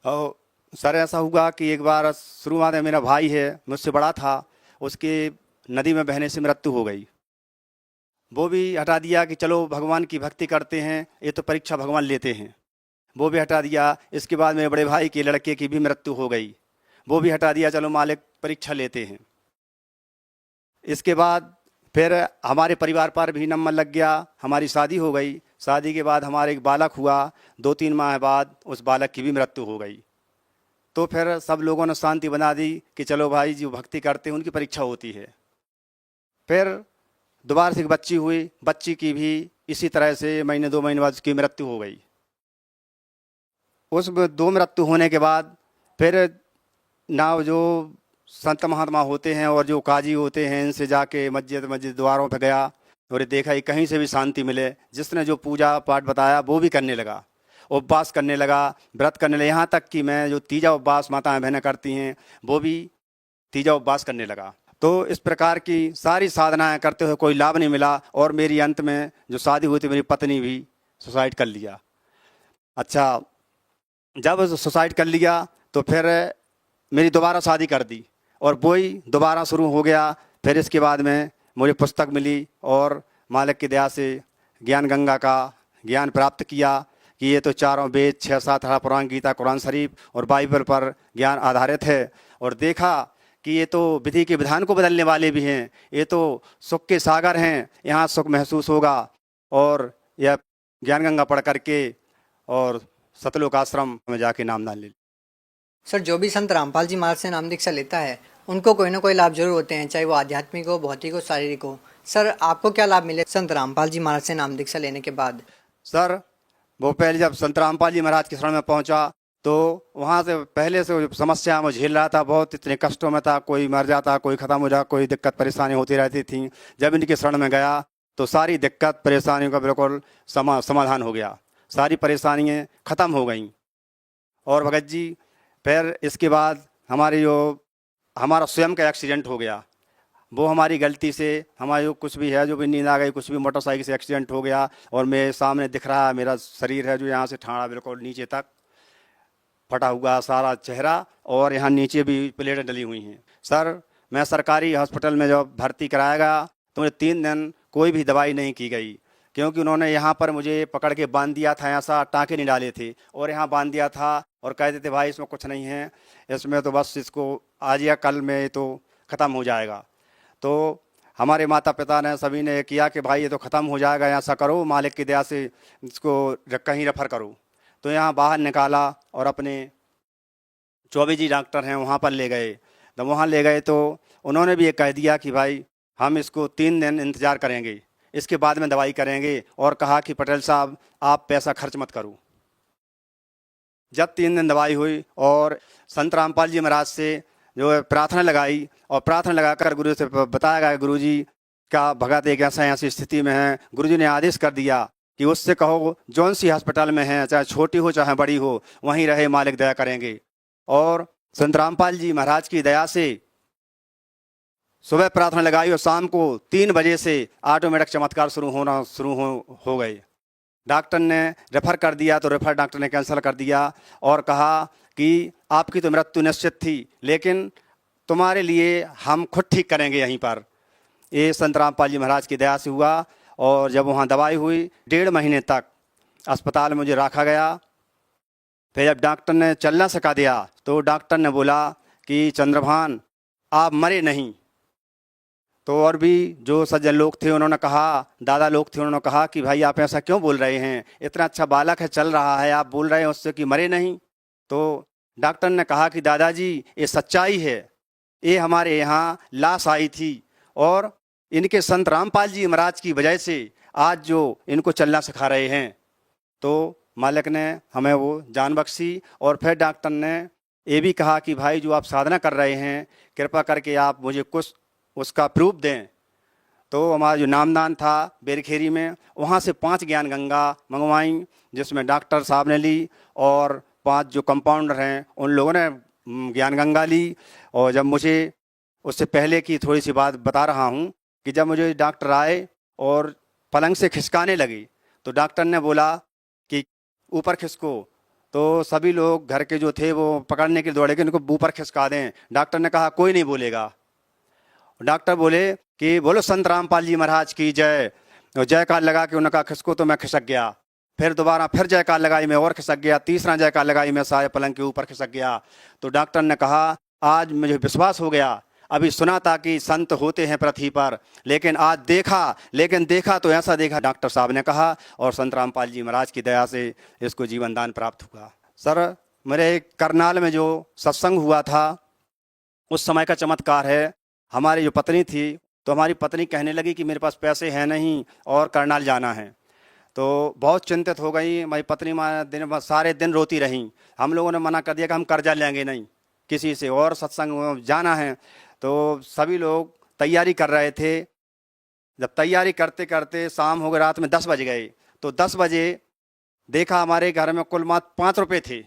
और सर ऐसा हुआ कि एक बार शुरुआत में मेरा भाई है, मुझसे बड़ा था, उसके नदी में बहने से मृत्यु हो गई। वो भी हटा दिया कि चलो भगवान की भक्ति करते हैं, ये तो परीक्षा भगवान लेते हैं, वो भी हटा दिया। इसके बाद मेरे बड़े भाई के लड़के की भी मृत्यु हो गई, वो भी हटा दिया, चलो मालिक परीक्षा लेते हैं। इसके बाद फिर हमारे परिवार पर भी नंबर लग गया। हमारी शादी हो गई। शादी के बाद हमारे एक बालक हुआ। 2-3 माह बाद उस बालक की भी मृत्यु हो गई। तो फिर सब लोगों ने शांति बना दी कि चलो भाई जो भक्ति करते हैं उनकी परीक्षा होती है। फिर दोबारा से एक बच्ची हुई। बच्ची की भी इसी तरह से महीने 2 महीने बाद उसकी मृत्यु हो गई। उस 2 मृत्यु होने के बाद फिर ना जो संत महात्मा होते हैं और जो काजी होते हैं, इनसे जाके मस्जिद द्वारों पर गया और देखा कि कहीं से भी शांति मिले। जिसने जो पूजा पाठ बताया वो भी करने लगा, उपवास करने लगा, व्रत करने लगा। यहाँ तक कि मैं जो तीजा उपवास माताएं बहनें करती हैं वो भी तीजा उपवास करने लगा। तो इस प्रकार की सारी साधनाएं करते हुए कोई लाभ नहीं मिला और मेरी अंत में जो शादी हुई थी मेरी पत्नी भी सुसाइड कर लिया। अच्छा, जब सुसाइड कर लिया तो फिर मेरी दोबारा शादी कर दी और वही दोबारा शुरू हो गया। फिर इसके बाद में मुझे पुस्तक मिली और मालिक की दया से ज्ञान गंगा का ज्ञान प्राप्त किया कि ये तो चारों वेद, 6-7 पुराण, गीता, कुरान शरीफ और बाइबल पर ज्ञान आधारित है। और देखा कि ये तो विधि के विधान को बदलने वाले भी हैं, ये तो सुख के सागर हैं, यहाँ सुख महसूस होगा। और यह ज्ञान गंगा पढ़ करके और सतलोक आश्रम में जाके नाम दान ले। सर जो भी संत रामपाल जी महाराज से नाम दीक्षा लेता है उनको कोई ना कोई लाभ जरूर होते हैं, चाहे वो आध्यात्मिक हो, भौतिक हो, शारीरिक हो। सर आपको क्या लाभ मिले संत रामपाल जी महाराज से नाम दीक्षा लेने के बाद? सर वो पहले जब संत रामपाल जी महाराज के शरण में पहुंचा तो वहाँ से पहले से समस्या में झेल रहा था, बहुत इतने कष्टों में था। कोई मर जाता, कोई ख़त्म हो जाता, कोई दिक्कत परेशानी होती रहती थी। जब इनके शरण में गया तो सारी दिक्कत परेशानियों का बिल्कुल समाधान हो गया, सारी परेशानियाँ ख़त्म हो गईं। और भगत जी फिर इसके बाद हमारा स्वयं का एक्सीडेंट हो गया। वो हमारी गलती से हमारी जो कुछ भी है, जो भी नींद आ गई, कुछ भी मोटरसाइकिल से एक्सीडेंट हो गया और मेरे सामने दिख रहा है मेरा शरीर है जो यहाँ से ठाड़ा बिल्कुल नीचे तक फटा हुआ सारा चेहरा, और यहाँ नीचे भी प्लेटें डली हुई हैं। सर, मैं सरकारी हॉस्पिटल में जब भर्ती कराया गया तो मुझे 3 दिन कोई भी दवाई नहीं की गई, क्योंकि उन्होंने यहाँ पर मुझे पकड़ के बांध दिया था, ऐसा टाँके नहीं डाले थे और यहाँ बांध दिया था और कहते थे भाई इसमें कुछ नहीं है, इसमें तो बस इसको आज या कल में तो ख़त्म हो जाएगा। तो हमारे माता पिता ने सभी ने किया कि भाई ये तो ख़त्म हो जाएगा, ऐसा करो मालिक की दया से इसको कहीं रेफर करो। तो यहाँ बाहर निकाला और अपने चौबे जी डॉक्टर हैं वहाँ पर ले गए। तो वहाँ ले गए तो उन्होंने भी ये कह दिया कि भाई हम इसको 3 दिन इंतज़ार करेंगे, इसके बाद में दवाई करेंगे, और कहा कि पटेल साहब आप पैसा खर्च मत करो। जब 3 दिन दवाई हुई और संत रामपाल जी महाराज से जो है प्रार्थना लगाई और प्रार्थना लगाकर गुरु से बताया गया गुरु जी का भगत एक ऐसी स्थिति में है। गुरु जी ने आदेश कर दिया कि उससे कहो जौन सी हॉस्पिटल में है, चाहे छोटी हो चाहे बड़ी हो, वहीं रहे, मालिक दया करेंगे। और संत रामपाल जी महाराज की दया से सुबह प्रार्थना लगाई और शाम को 3 बजे से ऑटोमेटिक चमत्कार शुरू हो गए। डॉक्टर ने रेफर कर दिया तो रेफर डॉक्टर ने कैंसिल कर दिया और कहा कि आपकी तो मृत्यु निश्चित थी, लेकिन तुम्हारे लिए हम खुद ठीक करेंगे यहीं पर। ये संत रामपाल जी महाराज की दया से हुआ। और जब वहाँ दवाई हुई 1.5 महीने तक अस्पताल में मुझे रखा गया। फिर जब डॉक्टर ने चलना सिखा दिया तो डॉक्टर ने बोला कि चंद्रभान आप मरे नहीं। तो और भी जो सज्जन लोग थे उन्होंने कहा, दादा लोग थे उन्होंने कहा कि भाई आप ऐसा क्यों बोल रहे हैं, इतना अच्छा बालक है, चल रहा है, आप बोल रहे हैं उससे कि मरे नहीं। तो डॉक्टर ने कहा कि दादाजी ये सच्चाई है, ये हमारे यहाँ लाश आई थी और इनके संत रामपाल जी महाराज की वजह से आज जो इनको चलना सिखा रहे हैं। तो मालिक ने हमें वो जान बख्शी। और फिर डॉक्टर ने ये भी कहा कि भाई जो आप साधना कर रहे हैं कृपा करके आप मुझे कुछ उसका प्रूफ दें। तो हमारा जो नामदान था बेरखेरी में, वहाँ से 5 ज्ञान गंगा मंगवाई, जिसमें डॉक्टर साहब ने ली और 5 जो कंपाउंडर हैं उन लोगों ने ज्ञान गंगा ली। और जब मुझे उससे पहले की थोड़ी सी बात बता रहा हूँ कि जब मुझे डॉक्टर आए और पलंग से खिसकाने लगे तो डॉक्टर ने बोला कि ऊपर खिसको। तो सभी लोग घर के जो थे वो पकड़ने के लिए दौड़े कि इनको ऊपर खिसका दें। डॉक्टर ने कहा कोई नहीं बोलेगा। डॉक्टर बोले कि बोलो संत रामपाल जी महाराज की जय। और जयकार लगा के उन्होंने कहा खिसको, तो मैं खिसक गया। फिर दोबारा फिर जयकार लगाई, मैं और खिसक गया। तीसरा जयकार लगाई, मैं सारे पलंग के ऊपर खिसक गया। तो डॉक्टर ने कहा आज मुझे विश्वास हो गया, अभी सुना था कि संत होते हैं पृथ्वी पर, लेकिन आज देखा तो ऐसा देखा, डॉक्टर साहब ने कहा। और संत रामपाल जी महाराज की दया से इसको जीवन दान प्राप्त हुआ। सर, मेरे करनाल में जो सत्संग हुआ था उस समय का चमत्कार है। हमारी जो पत्नी थी तो हमारी पत्नी कहने लगी कि मेरे पास पैसे हैं नहीं और करनाल जाना है। तो बहुत चिंतित हो गई हमारी पत्नी। सारे दिन रोती रही। हम लोगों ने मना कर दिया कि हम कर्जा लेंगे नहीं किसी से और सत्संग जाना है। तो सभी लोग तैयारी कर रहे थे। जब तैयारी करते करते शाम हो गई, रात में 10 बज गए। तो 10 बजे देखा हमारे घर में कुल मात्र 5 रुपये थे।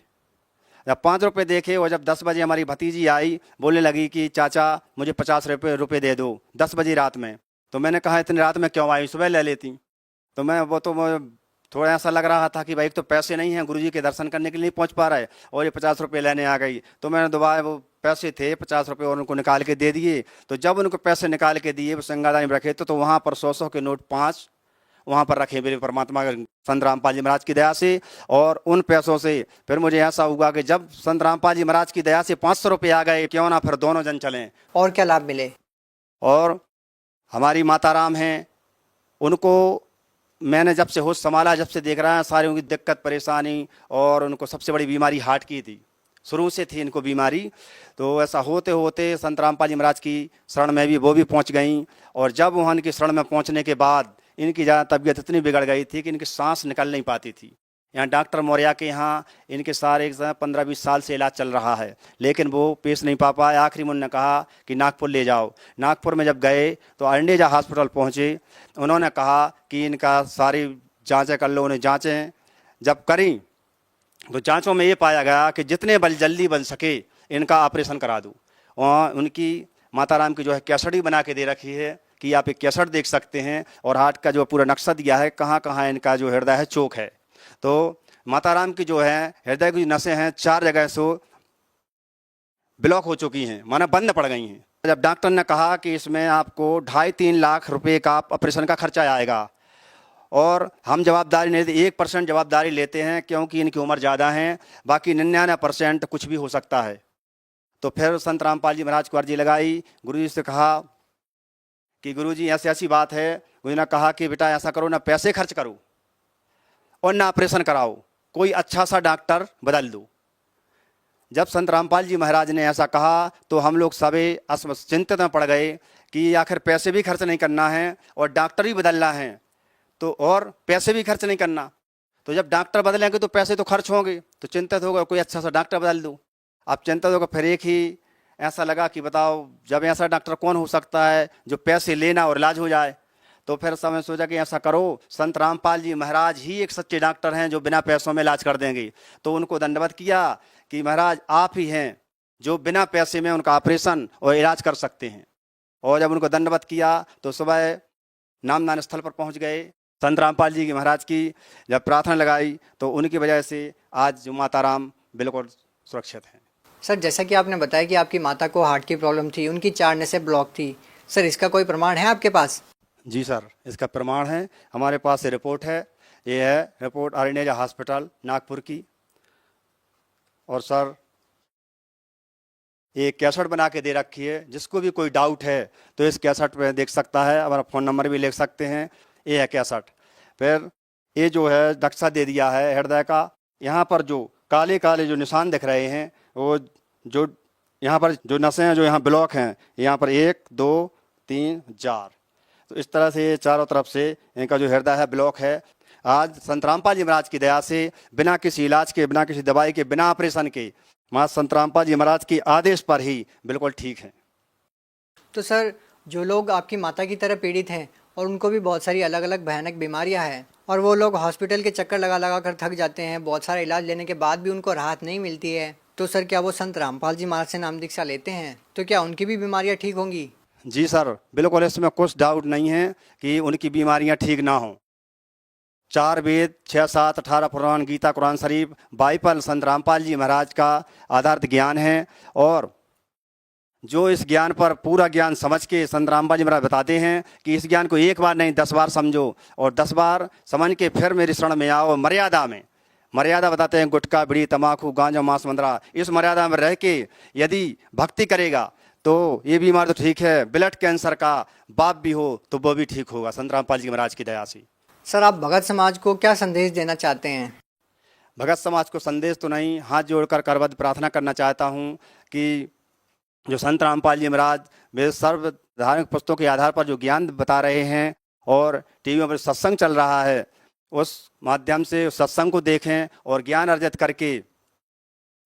जब 5 रुपये देखे और जब 10 बजे हमारी भतीजी आई, बोलने लगी कि चाचा मुझे 50 रुपये दे दो 10 बजे रात में। तो मैंने कहा इतनी रात में क्यों आई, सुबह ले लेती। तो मैं थोड़ा ऐसा लग रहा था कि भाई एक तो पैसे नहीं हैं, गुरुजी के दर्शन करने के लिए नहीं पहुंच पा रहे और ये 50 रुपये लेने आ गई। तो मैंने दोबारा वो पैसे थे 50 रुपये और उनको निकाल के दे दिए। तो जब उनको पैसे निकाल के दिए वो संगादानी में रखे तो वहाँ पर 100 के नोट 5 वहाँ पर रखे मेरे परमात्मा संत रामपाल जी महाराज की दया से। और उन पैसों से फिर मुझे ऐसा हुआ कि जब संत रामपाल जी महाराज की दया से 500 रुपये आ गए, क्यों ना फिर दोनों जन चलें। और क्या लाभ मिले? और हमारी माता राम हैं, उनको मैंने जब से होश संभाला, जब से देख रहा है सारी उनकी दिक्कत परेशानी, और उनको सबसे बड़ी बीमारी हार्ट की थी, शुरू से थी इनको बीमारी। तो ऐसा होते होते संत रामपाल जी महाराज की शरण में भी वो भी पहुंच गई। और जब वहाँ इनकी शरण में पहुंचने के बाद इनकी ज़्यादा तबीयत इतनी बिगड़ गई थी कि इनकी सांस निकल नहीं पाती थी। यहाँ डॉक्टर मौर्या के यहाँ इनके सारे 15-20 साल से इलाज चल रहा है, लेकिन वो पेश नहीं पा पाए। आखिरी में उन्होंने कहा कि नागपुर ले जाओ। नागपुर में जब गए तो अंडेजा हॉस्पिटल पहुँचे। उन्होंने कहा कि इनका सारी जाँचें कर लो। उन्हें जाँचें जब करी तो जांचों में ये पाया गया कि जितने जल्दी बन सके इनका ऑपरेशन करा दूँ। और उनकी माता राम की जो है कैसेट भी बना के दे रखी है कि आप एक कैसेट देख सकते हैं, और हार्ट का जो पूरा नक्शा दिया है कहाँ कहाँ इनका जो हृदय है चोक है। तो माता राम की जो है हृदय की नसें हैं 4 जगह से ब्लॉक हो चुकी हैं, माना बंद पड़ गई हैं। जब डॉक्टर ने कहा कि इसमें आपको 2.5-3 लाख रुपए का ऑपरेशन का खर्चा आएगा, और हम जवाबदारी नहीं देते, 1% जवाबदारी लेते हैं क्योंकि इनकी उम्र ज़्यादा है, बाकी 99% कुछ भी हो सकता है। तो फिर संत रामपाल जी महाराज को अर्जी लगाई, गुरुजी से कहा कि गुरुजी ऐसी ऐसी बात है। गुरुजी ने कहा कि बेटा ऐसा करो, ना पैसे खर्च करो और ना ऑपरेशन कराओ, कोई अच्छा सा डॉक्टर बदल दो। जब संत रामपाल जी महाराज ने ऐसा कहा तो हम लोग सभी चिंतित में पड़ गए कि आखिर पैसे भी खर्च नहीं करना है और डॉक्टर भी बदलना है, तो और पैसे भी खर्च नहीं करना, तो जब डॉक्टर बदलेंगे तो पैसे तो खर्च होंगे। तो चिंतित हो गए, कोई अच्छा सा डॉक्टर बदल दो। अब चिंतित होकर फिर एक ही ऐसा लगा कि बताओ जब ऐसा डॉक्टर कौन हो सकता है जो पैसे लेना और इलाज हो जाए। तो फिर समय सोचा कि ऐसा करो, संत रामपाल जी महाराज ही एक सच्चे डॉक्टर हैं जो बिना पैसों में इलाज कर देंगे। तो उनको दंडवत किया कि महाराज आप ही हैं जो बिना पैसे में उनका ऑपरेशन और इलाज कर सकते हैं। और जब उनको दंडवत किया तो सुबह नामदान स्थल पर पहुंच गए। संत रामपाल जी की महाराज की जब प्रार्थना लगाई तो उनकी वजह से आज जो माता राम बिल्कुल सुरक्षित हैं। सर, जैसा कि आपने बताया कि आपकी माता को हार्ट की प्रॉब्लम थी, उनकी 4 नसें ब्लॉक थी, सर इसका कोई प्रमाण है आपके पास? जी सर, इसका प्रमाण है, हमारे पास ये रिपोर्ट है। ये है रिपोर्ट अरिनेजा हॉस्पिटल नागपुर की। और सर ये कैसेट बना के दे रखी है, जिसको भी कोई डाउट है तो इस कैसेट में देख सकता है, हमारा फ़ोन नंबर भी लिख सकते हैं। ये है कैसेट। फिर ये जो है नक्शा दे दिया है हृदय का। यहाँ पर जो काले काले जो निशान दिख रहे हैं वो जो यहाँ पर जो नसें हैं जो यहाँ ब्लॉक हैं, यहाँ पर 1 2 3 4, तो इस तरह से चारों तरफ से इनका जो हृदय है ब्लॉक है। आज संत रामपाल जी महाराज की दया से बिना किसी इलाज के, बिना किसी दवाई के, बिना ऑपरेशन के मां संत रामपाल जी महाराज के आदेश पर ही बिल्कुल ठीक है। तो सर, जो लोग आपकी माता की तरह पीड़ित हैं और उनको भी बहुत सारी अलग अलग भयानक बीमारियां हैं और वो लोग हॉस्पिटल के चक्कर लगा लगा कर थक जाते हैं, बहुत सारा इलाज लेने के बाद भी उनको राहत नहीं मिलती है, तो सर क्या वो संत रामपाल जी महाराज से नाम दीक्षा लेते हैं तो क्या उनकी भी बीमारियाँ ठीक होंगी? जी सर, बिल्कुल इसमें कुछ डाउट नहीं है कि उनकी बीमारियां ठीक ना हों। 4 वेद, 6 7 18 पुराण, गीता, कुरान शरीफ, बाइबल संत रामपाल जी महाराज का आधारित ज्ञान है। और जो इस ज्ञान पर पूरा ज्ञान समझ के संत रामपाल जी महाराज बताते हैं कि इस ज्ञान को एक बार नहीं 10 बार समझो, और 10 बार समझ के फिर मेरी शरण में आओ। मर्यादा में, मर्यादा बताते हैं गुटखा, बीड़ी, तम्बाकू, गांजा, मांस, मंदरा, इस मर्यादा में रह के यदि भक्ति करेगा तो ये बीमार तो ठीक है, ब्लड कैंसर का बाप भी हो तो वो भी ठीक होगा संत रामपाल जी महाराज की दया से। सर, आप भगत समाज को क्या संदेश देना चाहते हैं? भगत समाज को संदेश तो नहीं, हाथ जोड़कर करबद्ध प्रार्थना करना चाहता हूँ कि जो संत रामपाल जी महाराज वे सर्व धार्मिक पुस्तकों के आधार पर जो ज्ञान बता रहे हैं और टीवी पर सत्संग चल रहा है, उस माध्यम से उस सत्संग को देखें और ज्ञान अर्जित करके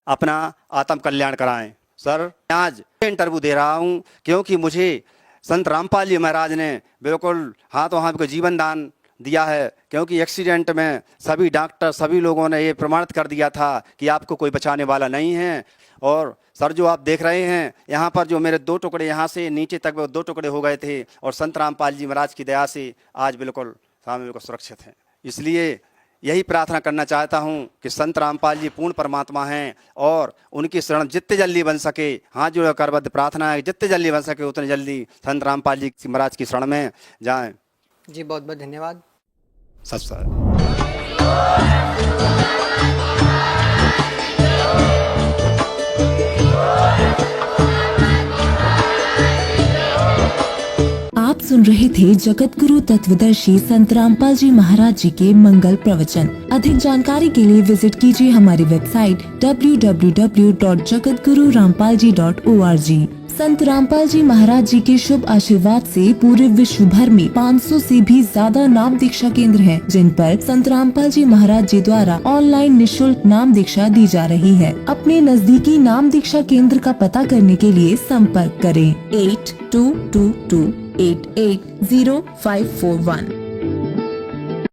अपना आत्म कल्याण कराएं। सर, आज इंटरव्यू दे रहा हूं क्योंकि मुझे संत रामपाल जी महाराज ने बिल्कुल हाथों हाथ को जीवन दान दिया है, क्योंकि एक्सीडेंट में सभी डॉक्टर, सभी लोगों ने ये प्रमाणित कर दिया था कि आपको कोई बचाने वाला नहीं है। और सर, जो आप देख रहे हैं यहाँ पर जो मेरे 2 टुकड़े यहाँ से नीचे तक वो 2 टुकड़े हो गए थे, और संत रामपाल जी महाराज की दया से आज बिल्कुल सामने बिल्कुल सुरक्षित हैं। इसलिए यही प्रार्थना करना चाहता हूँ कि संत रामपाल जी पूर्ण परमात्मा हैं और उनकी शरण जितने जल्दी बन सके, हाथ जोड़ करबद्ध प्रार्थना है जितने जल्दी बन सके उतने जल्दी संत रामपाल जी महाराज की शरण में जाएं। जी, बहुत बहुत धन्यवाद। सच सर। आप सुन रहे थे जगत गुरु तत्वदर्शी संत रामपाल जी महाराज जी के मंगल प्रवचन। अधिक जानकारी के लिए विजिट कीजिए हमारी वेबसाइट www.jagatgururampalji.org। संत रामपाल जी महाराज जी के शुभ आशीर्वाद से पूरे विश्व भर में 500 से भी ज्यादा नाम दीक्षा केंद्र हैं, जिन पर संत रामपाल जी महाराज जी द्वारा ऑनलाइन निशुल्क नाम दीक्षा दी जा रही है। अपने नजदीकी नाम दीक्षा केंद्र का पता करने के लिए संपर्क करें 8222880541।